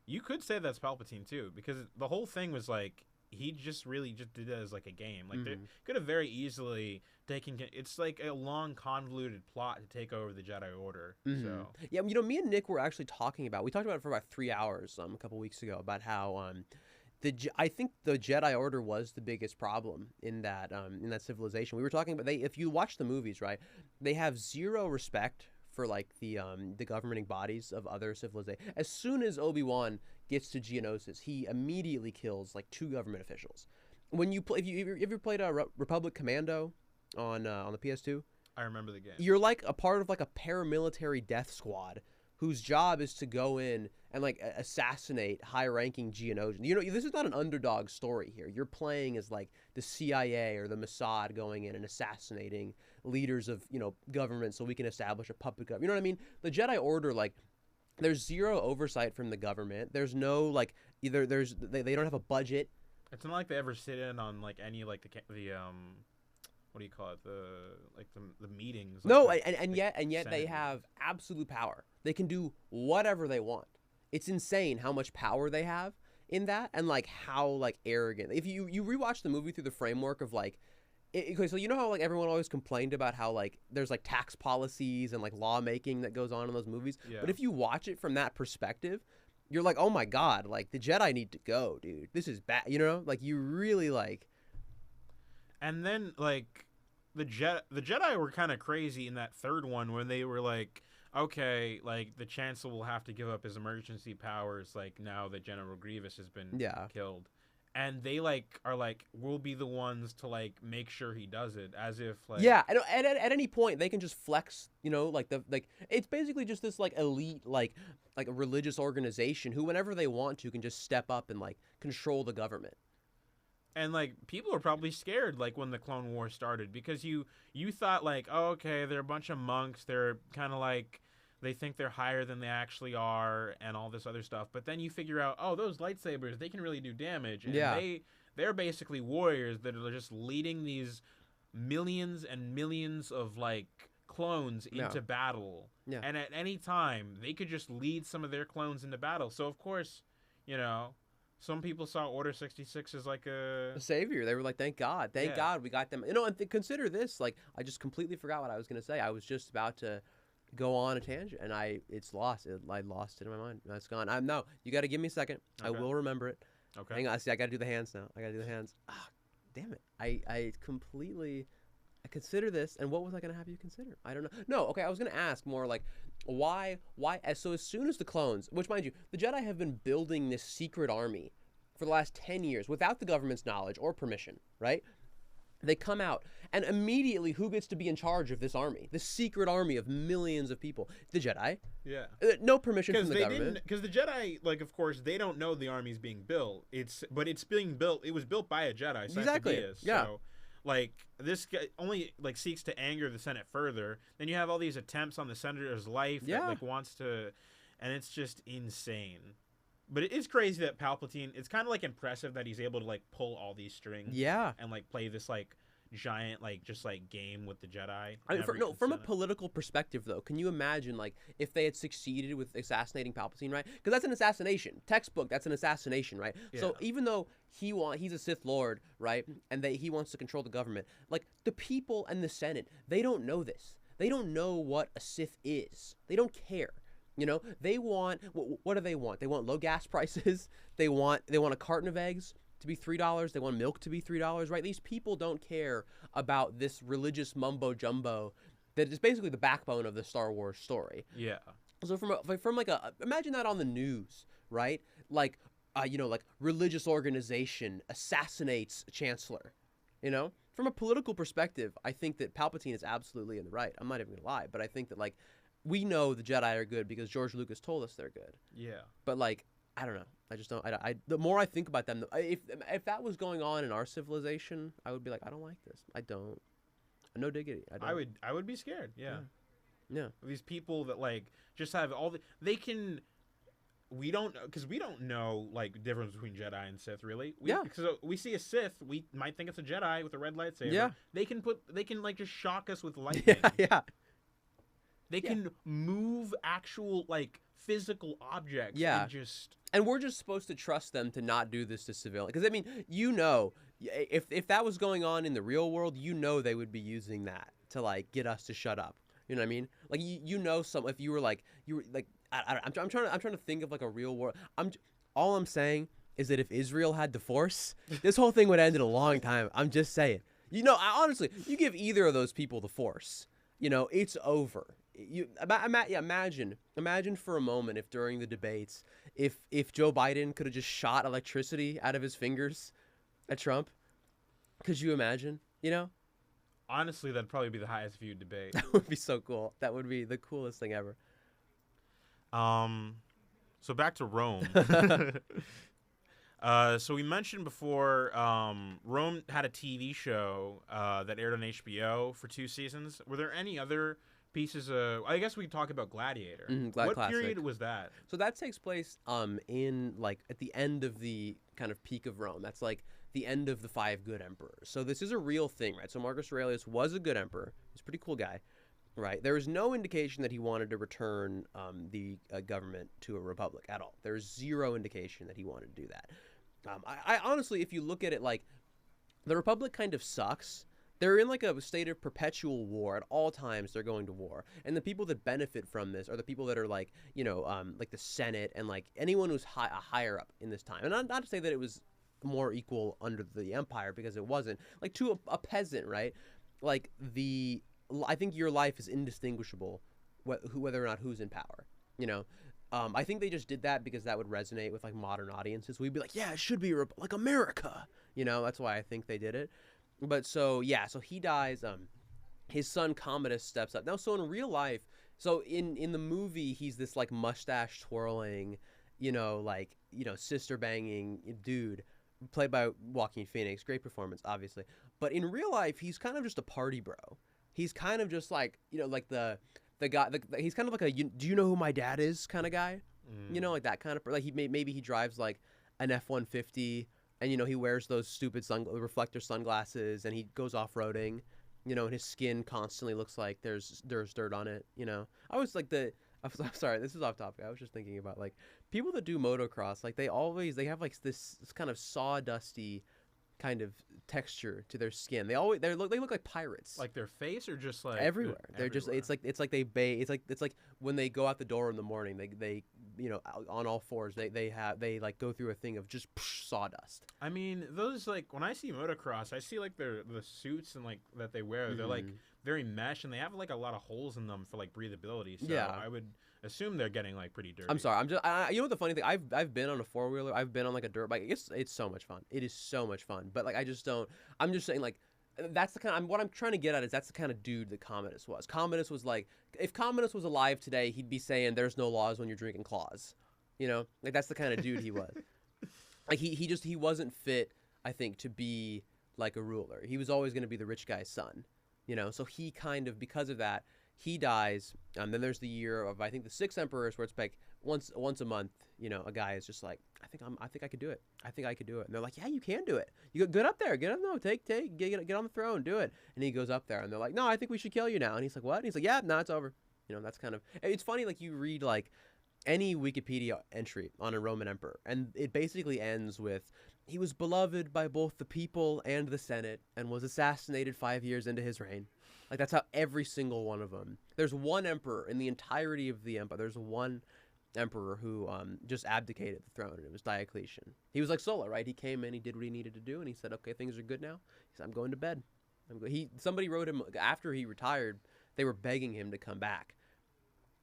You could say that's Palpatine too, because the whole thing was like he just really just did it as like a game. Like they could have very easily taken. It's like a long convoluted plot to take over the Jedi Order. So yeah, me and Nick were actually talking about. We talked about it for about 3 hours a couple weeks ago about how I think the Jedi Order was the biggest problem in that civilization. We were talking about if you watch the movies, right, they have zero respect for like the governing bodies of other civilizations. As soon as Obi-Wan gets to Geonosis, he immediately kills like 2 government officials. When you play, if you ever played Republic Commando on the PS2, I remember the game. You're like a part of like a paramilitary death squad whose job is to go in and like assassinate high-ranking Geonosians. This is not an underdog story here. You're playing as like the CIA or the Mossad going in and assassinating leaders of government so we can establish a puppet government. You know what I mean? The Jedi Order, like, there's zero oversight from the government. There's no like they don't have a budget. It's not like they ever sit in on like any like the what do you call it, the meetings. No, like and yet they have absolute power. They can do whatever they want. It's insane how much power they have in that, and like how like arrogant. If you rewatch the movie through the framework of like, so how like everyone always complained about how like there's like tax policies and like lawmaking that goes on in those movies. Yeah. But if you watch it from that perspective, you're like, oh my god, like the Jedi need to go, dude. This is bad. Like you really like. And then like the Jedi were kind of crazy in that third one when they were like, okay, like the Chancellor will have to give up his emergency powers like now that General Grievous has been killed. And they like are like, we'll be the ones to like make sure he does it, as if like at any point they can just flex, like it's basically just this like elite like a religious organization who whenever they want to can just step up and like control the government. And like people are probably scared like when the Clone Wars started, because you thought like, oh, okay, they're a bunch of monks, they're kind of like they think they're higher than they actually are and all this other stuff. But then you figure out, oh, those lightsabers, they can really do damage. And they're basically warriors that are just leading these millions and millions of like clones into battle. Yeah. And at any time they could just lead some of their clones into battle. So of course, some people saw Order 66 as like a savior. They were like, thank God we got them. And consider this, like, I just completely forgot what I was going to say. I was just about to go on a tangent, and it's lost. I lost it in my mind. It's gone. No, you got to give me a second. Okay. I will remember it. Okay. Hang on. See, I got to do the hands now. Damn it. I consider this, and what was I going to have you consider? I don't know. No, okay, I was going to ask more like, why? So as soon as the clones, which mind you, the Jedi have been building this secret army for the last 10 years without the government's knowledge or permission, right? They come out, and immediately who gets to be in charge of this army? This secret army of millions of people? The Jedi. Yeah. No permission from the government. Because the Jedi, like, of course, they don't know the army's being built. But it's being built. It was built by a Jedi. Exactly. Yeah. So, like, this guy only like seeks to anger the Senate further. Then you have all these attempts on the senator's life that like wants to, and it's just insane. But it is crazy that Palpatine. It's kind of like impressive that he's able to like pull all these strings. Yeah. And like play this like giant like just like game with the Jedi. I mean, from a political perspective though, can you imagine like if they had succeeded with assassinating Palpatine, right? Because that's an assassination. Textbook, that's an assassination, right? Yeah. So even though he's a Sith Lord, right, and he wants to control the government, like the people and the Senate, they don't know this. They don't know what a Sith is. They don't care. You know, they want what do they want? They want low gas prices. They want a carton of eggs to be $3. They want milk to be $3, right? These people don't care about this religious mumbo jumbo that is basically the backbone of the Star Wars story. Yeah. So from like imagine that on the news, right? Like you know, like religious organization assassinates chancellor. You know, from a political perspective, I think that Palpatine is absolutely in the right. I'm not even gonna lie, but I think that like we know the Jedi are good because George Lucas told us they're good. Yeah. But like, I don't know. I just don't. The more I think about them, if that was going on in our civilization, I would be like, I don't like this. I don't. No diggity. I don't. I would be scared. Yeah. Yeah. These people that like just have all the we don't know like the difference between Jedi and Sith really. So we see a Sith, we might think it's a Jedi with a red lightsaber. Yeah. They can like just shock us with lightning. Yeah. They can move actual like physical objects. Yeah. And we're just supposed to trust them to not do this to civilians. Because I mean, you know, if that was going on in the real world, you know they would be using that to like get us to shut up. You know what I mean? Like you know, if you were like I'm trying to think of like a real world. All I'm saying is that if Israel had the Force, this whole thing would end in a long time. I'm just saying. You know, honestly, you give either of those people the Force, you know, it's over. Imagine for a moment if during the debates, if Joe Biden could have just shot electricity out of his fingers at Trump. Could you imagine? You know? Honestly, that'd probably be the highest viewed debate. That would be so cool. That would be the coolest thing ever. So back to Rome. So we mentioned before, Rome had a TV show that aired on HBO for 2 seasons. Were there any other pieces of? I guess we could talk about Gladiator. What classic. period was that? So that takes place in like at the end of the kind of peak of Rome. That's like the end of the 5 good emperors. So this is a real thing, right? So Marcus Aurelius was a good emperor. He's a pretty cool guy. Right. There is no indication that he wanted to return the government to a republic at all. There's zero indication that he wanted to do that. I honestly, if you look at it, like the republic kind of sucks. They're in like a state of perpetual war at all times. They're going to war, and the people that benefit from this are the people that are like, you know, like the Senate and like anyone who's higher up in this time. And not to say that it was more equal under the empire, because it wasn't. Like to a peasant, right? Like I think your life is indistinguishable whether or not who's in power, you know? I think they just did that because that would resonate with like modern audiences. We'd be like, yeah, it should be like America, you know? That's why I think they did it. But so he dies. His son Commodus steps up. Now, so in real life, so in the movie, he's this like mustache twirling, you know, like, you know, sister banging dude played by Joaquin Phoenix. Great performance, obviously. But in real life, he's kind of just a party bro. He's kind of just like, you know, like the guy. He's kind of like do you know who my dad is kind of guy, you know, like that kind of like maybe he drives like an F-150, and you know he wears those stupid reflector sunglasses, and he goes off roading, you know, and his skin constantly looks like there's dirt on it, you know. I'm sorry, this is off topic. I was just thinking about like people that do motocross, like they have like this kind of sawdusty kind of texture to their skin. They look like pirates. Like their face, or just like everywhere. They're just it's like they bathe. It's like when they go out the door in the morning, they you know, on all fours, they like go through a thing of just sawdust. I mean, those like when I see motocross, I see like the suits and like that they wear. They're like very mesh, and they have like a lot of holes in them for like breathability. So yeah. I would assume they're getting like pretty dirty. I'm sorry. You know what the funny thing? I've been on a 4-wheeler. I've been on like a dirt bike. It's so much fun. It is so much fun. But like I'm just saying, like That's the kind. What I'm trying to get at is that's the kind of dude that Commodus was. Commodus was like, if Commodus was alive today, he'd be saying, "There's no laws when you're drinking claws," you know. Like that's the kind of dude he was. Like he wasn't fit, I think, to be like a ruler. He was always going to be the rich guy's son, you know. So he kind of, because of that, he dies. Then there's the year of, I think, the 6 emperors, where it's like once a month, you know, a guy is just like, I think I could do it. I think I could do it. And they're like, yeah, you can do it. You get up there. Get up. No, get on the throne. Do it. And he goes up there, and they're like, no, I think we should kill you now. And he's like, what? And he's like, yeah, no, it's over. You know, that's kind of. It's funny. Like you read like any Wikipedia entry on a Roman emperor, and it basically ends with, he was beloved by both the people and the Senate, and was assassinated 5 years into his reign. Like that's how every single one of them. There's one emperor in the entirety of the empire. There's one emperor who just abdicated the throne, and it was Diocletian. He was like Sulla, right? He came in, he did what he needed to do, and he said, okay, things are good now. He said, I'm going to bed. Somebody wrote him, after he retired, they were begging him to come back.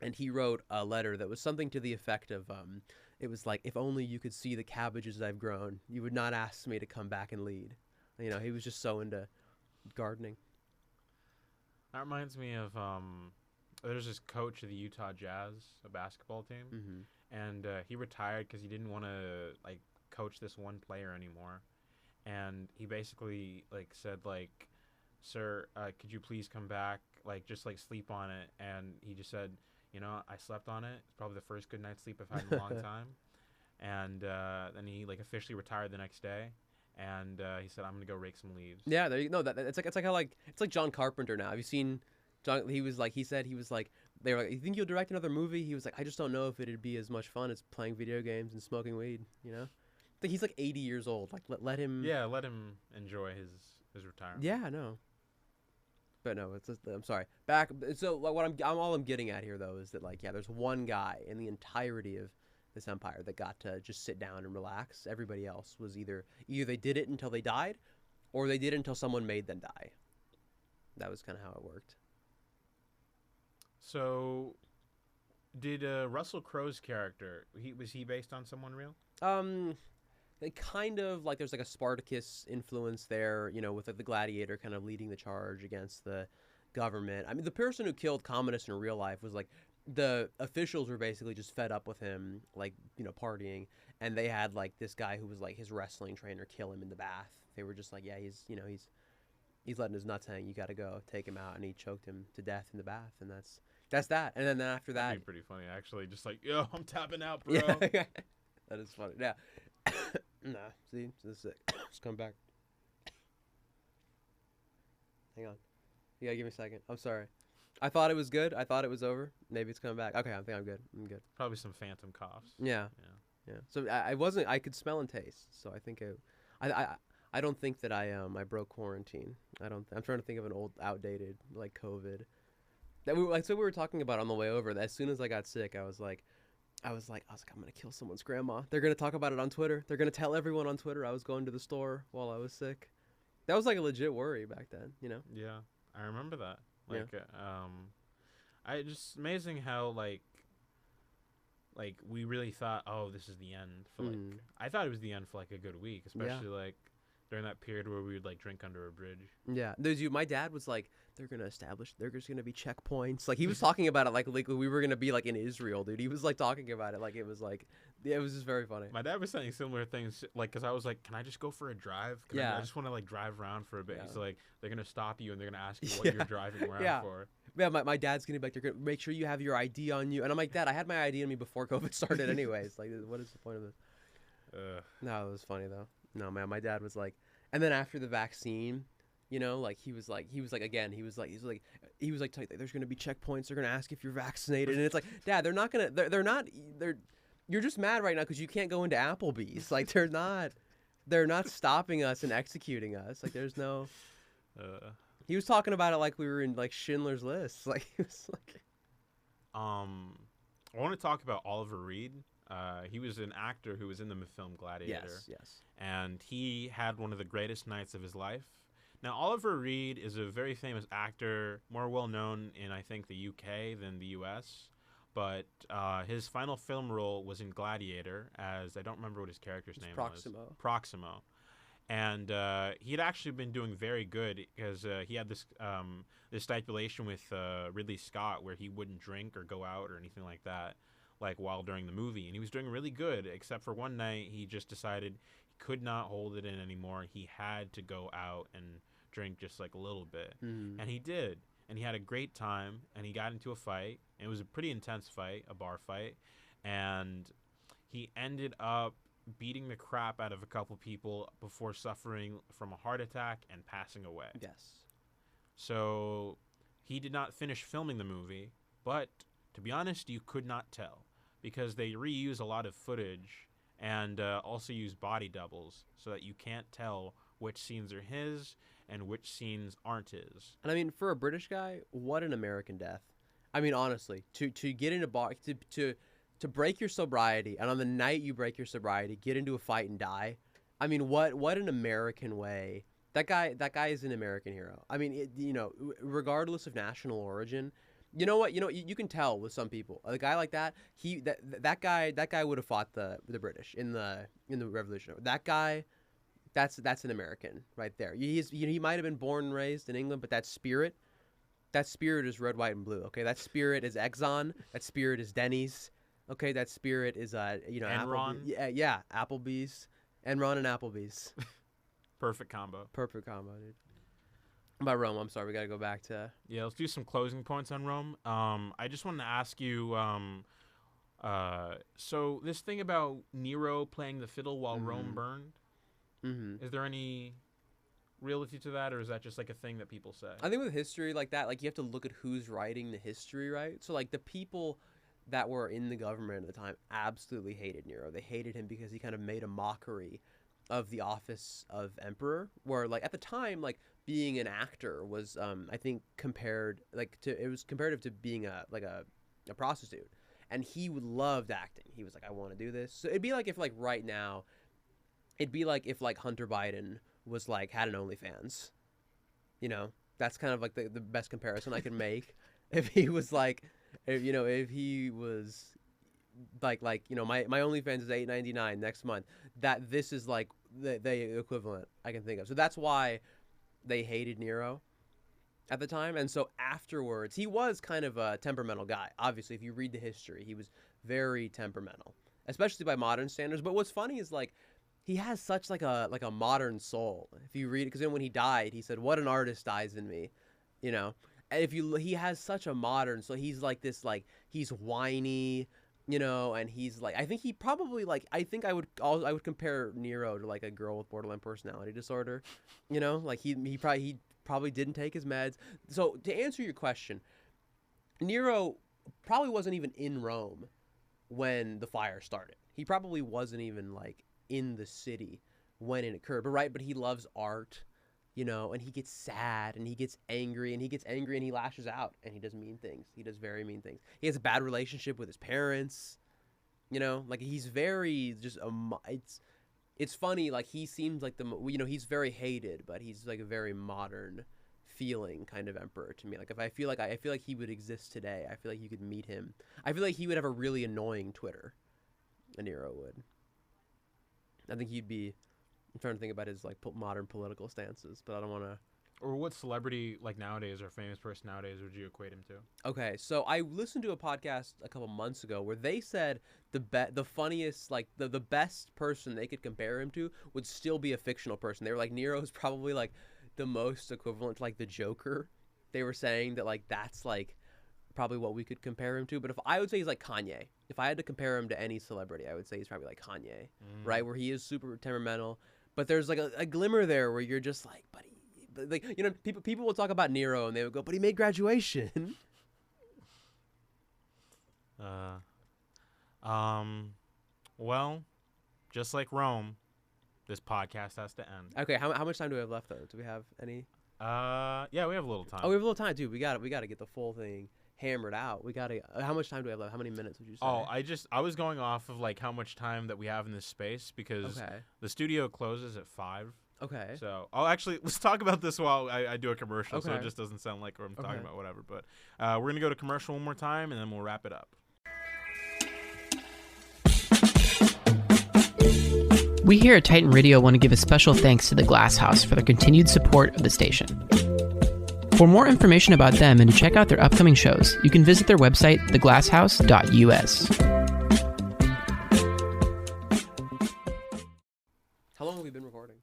And he wrote a letter that was something to the effect of, it was like, if only you could see the cabbages I've grown, you would not ask me to come back and lead. You know, he was just so into gardening. That reminds me of there's this coach of the Utah Jazz, a basketball team, and he retired because he didn't want to like coach this one player anymore, and he basically like said like, sir, could you please come back, like just like sleep on it, and he just said, you know, I slept on it. It's probably the first good night's sleep I've had in a long time, and then he like officially retired the next day. And he said, "I'm gonna go rake some leaves." Yeah, there you know that it's like how like it's like John Carpenter now. Have you seen John? He said they were like, "You think you'll direct another movie?" He was like, "I just don't know if it'd be as much fun as playing video games and smoking weed." You know, I think he's like 80 years old. Like let him. Yeah, let him enjoy his retirement. Yeah, no. But no, it's just, I'm sorry. Back. So like, what I'm getting at here though is that like, yeah, there's one guy in the entirety of this empire that got to just sit down and relax. Everybody else was either they did it until they died, or they did it until someone made them die. That was kind of how it worked. So, did Russell Crowe's character, was he based on someone real? They kind of like, there's like a Spartacus influence there, you know, with like, the Gladiator kind of leading the charge against the government. I mean, the person who killed Commodus in real life was like, the officials were basically just fed up with him, like, you know, partying, and they had like this guy who was like his wrestling trainer kill him in the bath. They were just like, yeah, he's letting his nuts hang. You got to go take him out, and he choked him to death in the bath, and that's that. And then after that, that'd be pretty funny actually. Just like, yo, I'm tapping out, bro. Yeah, that is funny. Yeah. Nah, see, this is it. Just come back. Hang on. You gotta give me a second. I'm sorry. I thought it was good. I thought it was over. Maybe it's coming back. Okay, I think I'm good. I'm good. Probably some phantom coughs. Yeah. So I wasn't. I could smell and taste. So I think I don't think that I broke quarantine. I'm trying to think of an old, outdated like COVID. That we were talking about on the way over. That as soon as I got sick, I was like, I'm gonna kill someone's grandma. They're gonna talk about it on Twitter. They're gonna tell everyone on Twitter I was going to the store while I was sick. That was like a legit worry back then, you know? Yeah, I remember that. Like, I just amazing how like we really thought, oh, this is the end for like. I thought it was the end for like a good week, especially like during that period where we would like drink under a bridge. Yeah, my dad was like, there's gonna be checkpoints. Like he was talking about it like we were gonna be like in Israel, dude. He was like talking about it like it was just very funny. My dad was saying similar things, like, because I was like, can I just go for a drive? I just want to like drive around for a bit. He's like, they're gonna stop you and they're gonna ask you what you're driving around for. Yeah, my dad's gonna be like, they're gonna make sure you have your ID on you, and I'm like, Dad, I had my ID on me before COVID started, anyways. Like, what is the point of this? No, it was funny though. No, man, my dad was like, and then after the vaccine, you know, like he was like, there's gonna be checkpoints. They're gonna ask if you're vaccinated, and it's like, Dad, you're just mad right now because you can't go into Applebee's. Like they're not stopping us and executing us. Like there's no. He was talking about it like we were in like Schindler's List. Like he was like. I want to talk about Oliver Reed. He was an actor who was in the film Gladiator. Yes. And he had one of the greatest nights of his life. Now, Oliver Reed is a very famous actor, more well known in, I think, the UK than the US. But his final film role was in Gladiator, as I don't remember what his character's name was. Proximo. And he had actually been doing very good because he had this stipulation with Ridley Scott where he wouldn't drink or go out or anything like that, like while during the movie. And he was doing really good, except for one night he just decided he could not hold it in anymore. He had to go out and drink just like a little bit. And he did. And he had a great time, and he got into a fight. And it was a pretty intense fight, a bar fight. And he ended up beating the crap out of a couple people before suffering from a heart attack and passing away. Yes. So he did not finish filming the movie, but to be honest, you could not tell because they reuse a lot of footage and also use body doubles so that you can't tell which scenes are his and which scenes aren't his. And I mean, for a British guy, what an American death. I mean, honestly, to get in a bar, to break your sobriety, and on the night you break your sobriety, get into a fight and die. I mean, what an American way. That guy is an American hero. I mean, regardless of national origin, you know what? You can tell with some people. A guy like that, that guy would have fought the British in the Revolution. That guy, that's an American right there. He might have been born and raised in England, but that spirit is red, white, and blue. Okay, that spirit is Exxon. That spirit is Denny's. Okay, that spirit is Enron. Yeah, Applebee's, Enron and Applebee's. Perfect combo, dude. About Rome, I'm sorry, we got to go back to. Yeah, let's do some closing points on Rome. I just wanted to ask you. So this thing about Nero playing the fiddle while Rome burned. Is there any reality to that, or is that just like a thing that people say? I think with history like that, like you have to look at who's writing the history, right? So like the people that were in the government at the time absolutely hated Nero. They hated him because he kind of made a mockery of the office of emperor, where like at the time, like being an actor was I think comparative to being a prostitute. And he loved acting. He was like, I want to do this. So it'd be like if like right now, it'd be like if like Hunter Biden was like had an OnlyFans. That's kind of like the best comparison I can make. If he was like, if he was my OnlyFans is $8.99 next month. That this is like the equivalent I can think of. So that's why they hated Nero at the time. And so afterwards, he was kind of a temperamental guy. Obviously, if you read the history, he was very temperamental, especially by modern standards. But what's funny is like he has such like a modern soul. If you read it, because then when he died, he said, "What an artist dies in me," And he has such a modern, so he's like this, like he's whiny, and he's like, I think he probably like, I think I would compare Nero to like a girl with borderline personality disorder, like he probably didn't take his meds. So to answer your question, Nero probably wasn't even in Rome when the fire started. He probably wasn't even like in the city when it occurred. But he loves art. And he gets sad and he gets angry and he lashes out and he does mean things. He does very mean things. He has a bad relationship with his parents, like he's very just, it's funny. Like he seems like he's very hated, but he's like a very modern feeling kind of emperor to me. Like I feel like he would exist today. I feel like you could meet him. I feel like he would have a really annoying Twitter. Nero would. I think he'd be, I'm trying to think about his like modern political stances, but I don't want to. Or what celebrity like nowadays or famous person nowadays would you equate him to? Okay, so I listened to a podcast a couple months ago where they said the funniest, like the best person they could compare him to would still be a fictional person. They were like Nero's probably like the most equivalent to like the Joker. They were saying that like that's like probably what we could compare him to. But if I would say he's like Kanye. If I had to compare him to any celebrity, I would say he's probably like Kanye, right? Where he is super temperamental. But there's like a glimmer there where you're just like, buddy, like people will talk about Nero and they would go, but he made Graduation. Well, just like Rome, this podcast has to end. Okay, how much time do we have left though? Do we have any? Yeah, we have a little time. Oh, we have a little time, dude. We got to get the full thing hammered out. We got to. How much time do we have left? How many minutes would you say? Oh, I was going off of like how much time that we have in this space because the studio closes at 5. Okay. So let's talk about this while I do a commercial, so it just doesn't sound like I'm talking about whatever. But we're gonna go to commercial one more time and then we'll wrap it up. We here at Titan Radio want to give a special thanks to the Glass House for their continued support of the station. For more information about them and to check out their upcoming shows, you can visit their website, theglasshouse.us. How long have we been recording?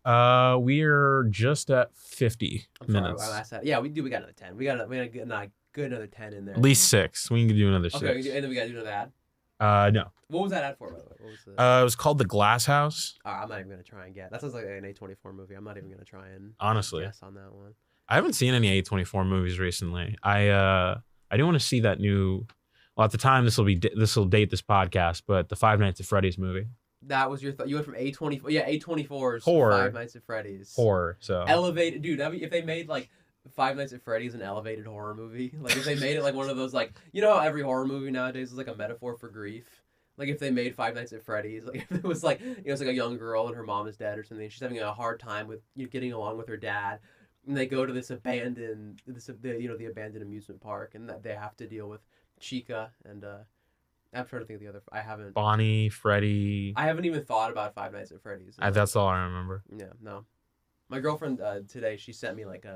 We're just at 50 minutes. I asked that. Yeah, we got another 10. We got a good another 10 in there. At least 6. We can do another 6. Okay, and then we got to do another ad. No. What was that ad for, by the way? What was the... It was called The Glass House. I'm not even gonna try and get. That sounds like an A24 movie. I'm not even gonna try and Honestly, guess on that one. I haven't seen any A24 movies recently. I do want to see that new. Well, at the time this will date this podcast, but the Five Nights at Freddy's movie. That was your you went from A24. Yeah, A24's Horror. Five Nights at Freddy's. Horror. So elevated, dude. If they made like Five Nights at Freddy's an elevated horror movie, like if they made it like one of those, like, you know how every horror movie nowadays is like a metaphor for grief. Like if they made Five Nights at Freddy's, like if it was like, you know, it's like a young girl and her mom is dead or something, and she's having a hard time with getting along with her dad, and they go to the abandoned amusement park, and they have to deal with Chica and I'm trying to think of the other. I haven't. Bonnie, Freddy. I haven't even thought about Five Nights at Freddy's. That's all I remember. Yeah, no. My girlfriend today, she sent me like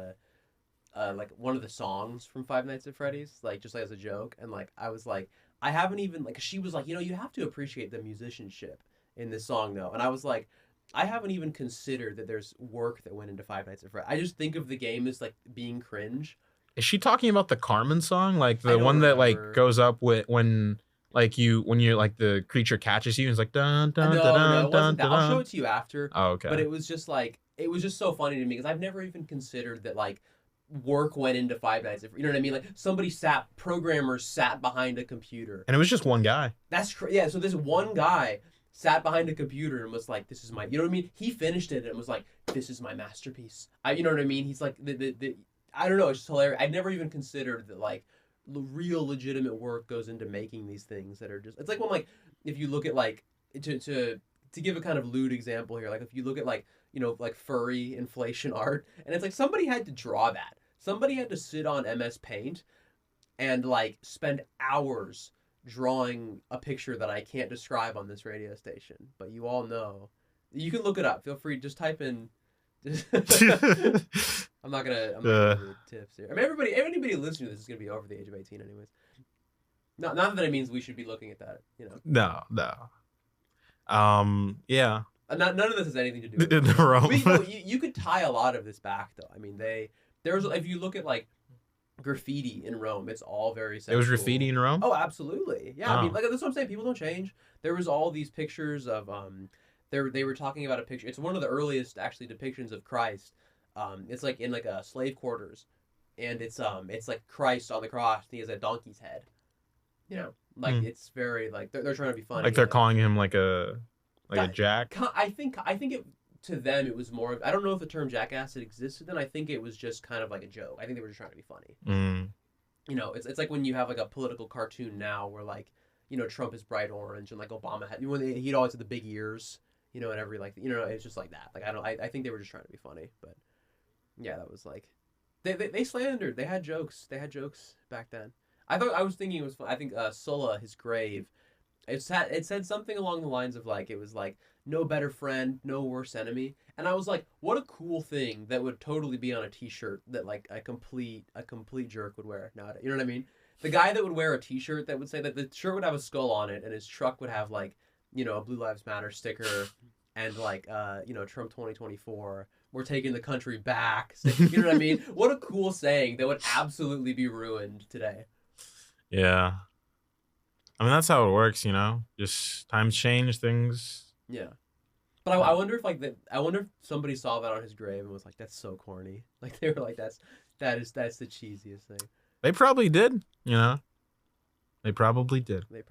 like one of the songs from Five Nights at Freddy's, like just like as a joke, and like I was like, I haven't even, like, she was like, you know, you have to appreciate the musicianship in this song though, and I was like, I haven't even considered that there's work that went into Five Nights at Freddy's. I just think of the game as like being cringe. Is she talking about the Carmen song, like the one that like goes up with when you're like the creature catches you and it's like dun dun dun dun dun dun. I'll show it to you after. Oh, okay. But it was just so funny to me because I've never even considered that like work went into Five Nights at Freddy's. You know what I mean? Like programmers sat behind a computer. And it was just one guy. Yeah, so this one guy sat behind a computer and was like, this is my, you know what I mean? He finished it and was like, this is my masterpiece. You know what I mean? He's like, I don't know, it's just hilarious. I'd never even considered that like real legitimate work goes into making these things that are just, it's like when like, if you look at like, to give a kind of lewd example here, like if you look at like, you know, like furry inflation art, and it's like somebody had to draw that. Somebody had to sit on MS Paint and like spend hours drawing a picture that I can't describe on this radio station, but you all know. You can look it up. Feel free, just type in. I'm not gonna give you tips here. I mean, anybody listening to this is gonna be over the age of 18, anyways. Not that it means we should be looking at that, you know. No. Yeah. None of this has anything to do with Rome. You could tie a lot of this back, though. I mean, there's if you look at like graffiti in Rome, it's all very sexual. It was graffiti in Rome? Oh, absolutely. Yeah, I mean, like that's what I'm saying. People don't change. There was all these pictures of they were talking about a picture. It's one of the earliest actually depictions of Christ. It's like in like a slave quarters, and it's like Christ on the cross. And he has a donkey's head. You know, like it's very like they're trying to be funny. Like they're calling him like a jack. I think it. To them, it was more. I don't know if the term jackass had existed then. I think it was just kind of like a joke. I think they were just trying to be funny. You know, it's like when you have like a political cartoon now where like, you know, Trump is bright orange and like Obama had he'd always had the big ears, you know, and every like, you know, it's just like that. Like I think they were just trying to be funny, but yeah, that was like they slandered. They had jokes back then. I was thinking it was fun. I think Sulla, his grave, it said something along the lines of like, it was like, no better friend, no worse enemy. And I was like, what a cool thing that would totally be on a t-shirt that like a complete jerk would wear nowadays. You know what I mean? The guy that would wear a t-shirt that would say that the shirt would have a skull on it and his truck would have like, you know, a Blue Lives Matter sticker and like, you know, Trump 2024, we're taking the country back. You know what I mean? What a cool saying that would absolutely be ruined today. Yeah. I mean, that's how it works, you know? Just times change, things. Yeah, but I wonder if like that. I wonder if somebody saw that on his grave and was like, "That's so corny." Like they were like, "That's the cheesiest thing." They probably did, you know. They probably did. You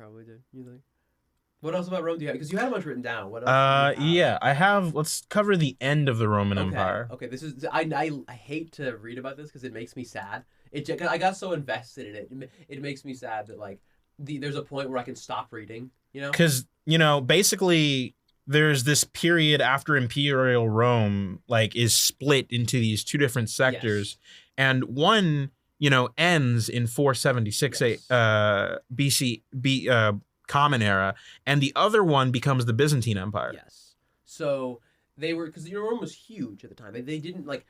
think? What else about Rome do you have? Because you had a bunch written down. What else? Yeah, I have. Let's cover the end of the Roman Empire. Okay, this is. I hate to read about this because it makes me sad. I got so invested in it. It makes me sad that like there's a point where I can stop reading. You know. Because you know, basically, there's this period after Imperial Rome, like, is split into these two different sectors, and one, you know, ends in 476 BC Common Era, and the other one becomes the Byzantine Empire. Yes. So they were, because Rome was huge at the time. They didn't like.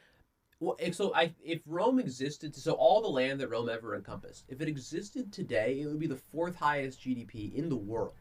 Well, if Rome existed, so all the land that Rome ever encompassed, if it existed today, it would be the 4th highest GDP in the world,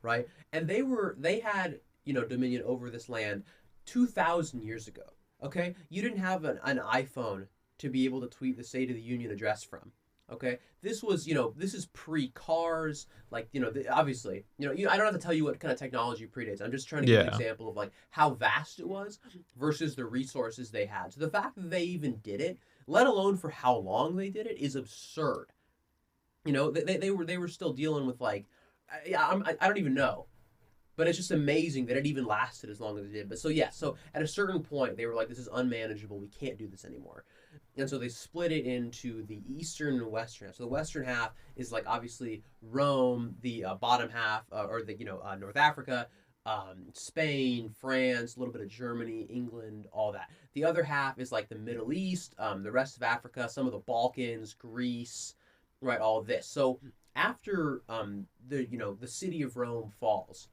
right? And they had dominion over this land 2,000 years ago. Okay, you didn't have an iPhone to be able to tweet the State of the Union address from. Okay, this was this is pre-cars, like obviously I don't have to tell you what kind of technology predates. I'm just trying to give an example of like how vast it was versus the resources they had. So the fact that they even did it, let alone for how long they did it, is absurd. They were still dealing with like I don't even know, but it's just amazing that it even lasted as long as it did. But so at a certain point they were like, this is unmanageable. We can't do this anymore. And so they split it into the eastern and western half. So the western half is like obviously Rome, the bottom half, or the North Africa, Spain, France, a little bit of Germany, England, all that. The other half is like the Middle East, the rest of Africa, some of the Balkans, Greece, right? All of this. So after the city of Rome falls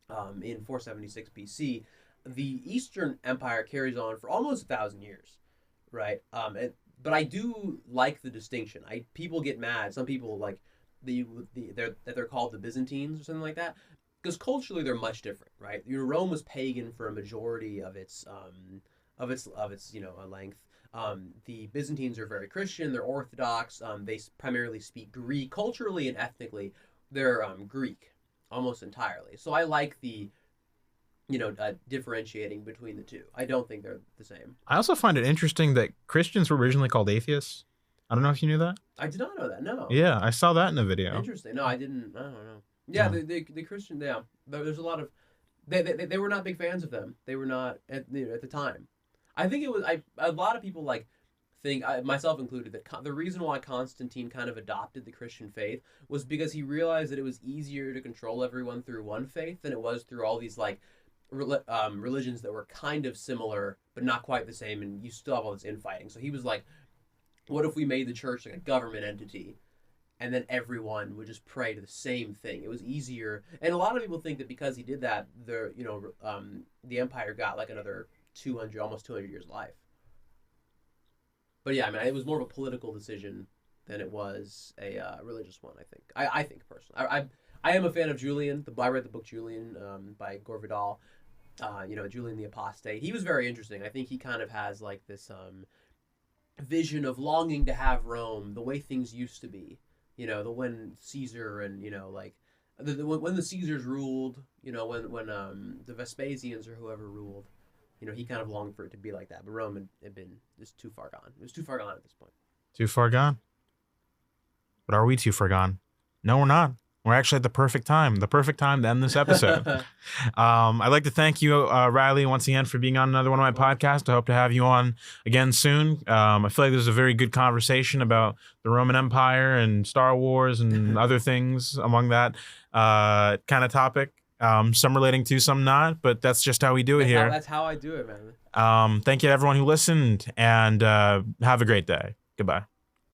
in 476 BC, the Eastern Empire carries on for almost 1,000 years. Right, but I do like the distinction. People get mad. Some people like they're called the Byzantines or something like that, because culturally they're much different. Right, Rome was pagan for a majority of its length. The Byzantines are very Christian. They're Orthodox. They primarily speak Greek. Culturally and ethnically, they're Greek almost entirely. So I like the differentiating between the two. I don't think they're the same. I also find it interesting that Christians were originally called atheists. I don't know if you knew that. I did not know that. No. Yeah, I saw that in a video. Interesting. No, I didn't. I don't know. Yeah, the Christian. Yeah, there's a lot of. They were not big fans of them. They were not at the time. I think it was. A lot of people think, myself included, that the reason why Constantine kind of adopted the Christian faith was because he realized that it was easier to control everyone through one faith than it was through all these religions that were kind of similar but not quite the same, and you still have all this infighting. So he was like, what if we made the church like a government entity, and then everyone would just pray to the same thing? It was easier. And a lot of people think that because he did that, the empire got like another almost 200 years of life. But yeah, I mean, it was more of a political decision than it was a religious one, I think. I think personally. I am a fan of Julian. I read the book Julian by Gore Vidal. Julian the Apostate. He was very interesting. I think he kind of has like this vision of longing to have Rome the way things used to be. When Caesar and when the Caesars ruled. When the Vespasians or whoever ruled. He kind of longed for it to be like that. But Rome had been just too far gone. It was too far gone at this point. Too far gone? But are we too far gone? No, we're not. We're actually at the perfect time to end this episode. I'd like to thank you, Riley, once again for being on another one of my podcasts. I hope to have you on again soon. I feel like this is a very good conversation about the Roman Empire and Star Wars and other things among that kind of topic. Some relating to, some not, but that's just how we do it here. That's how I do it, man. Thank you to everyone who listened, and have a great day. Goodbye.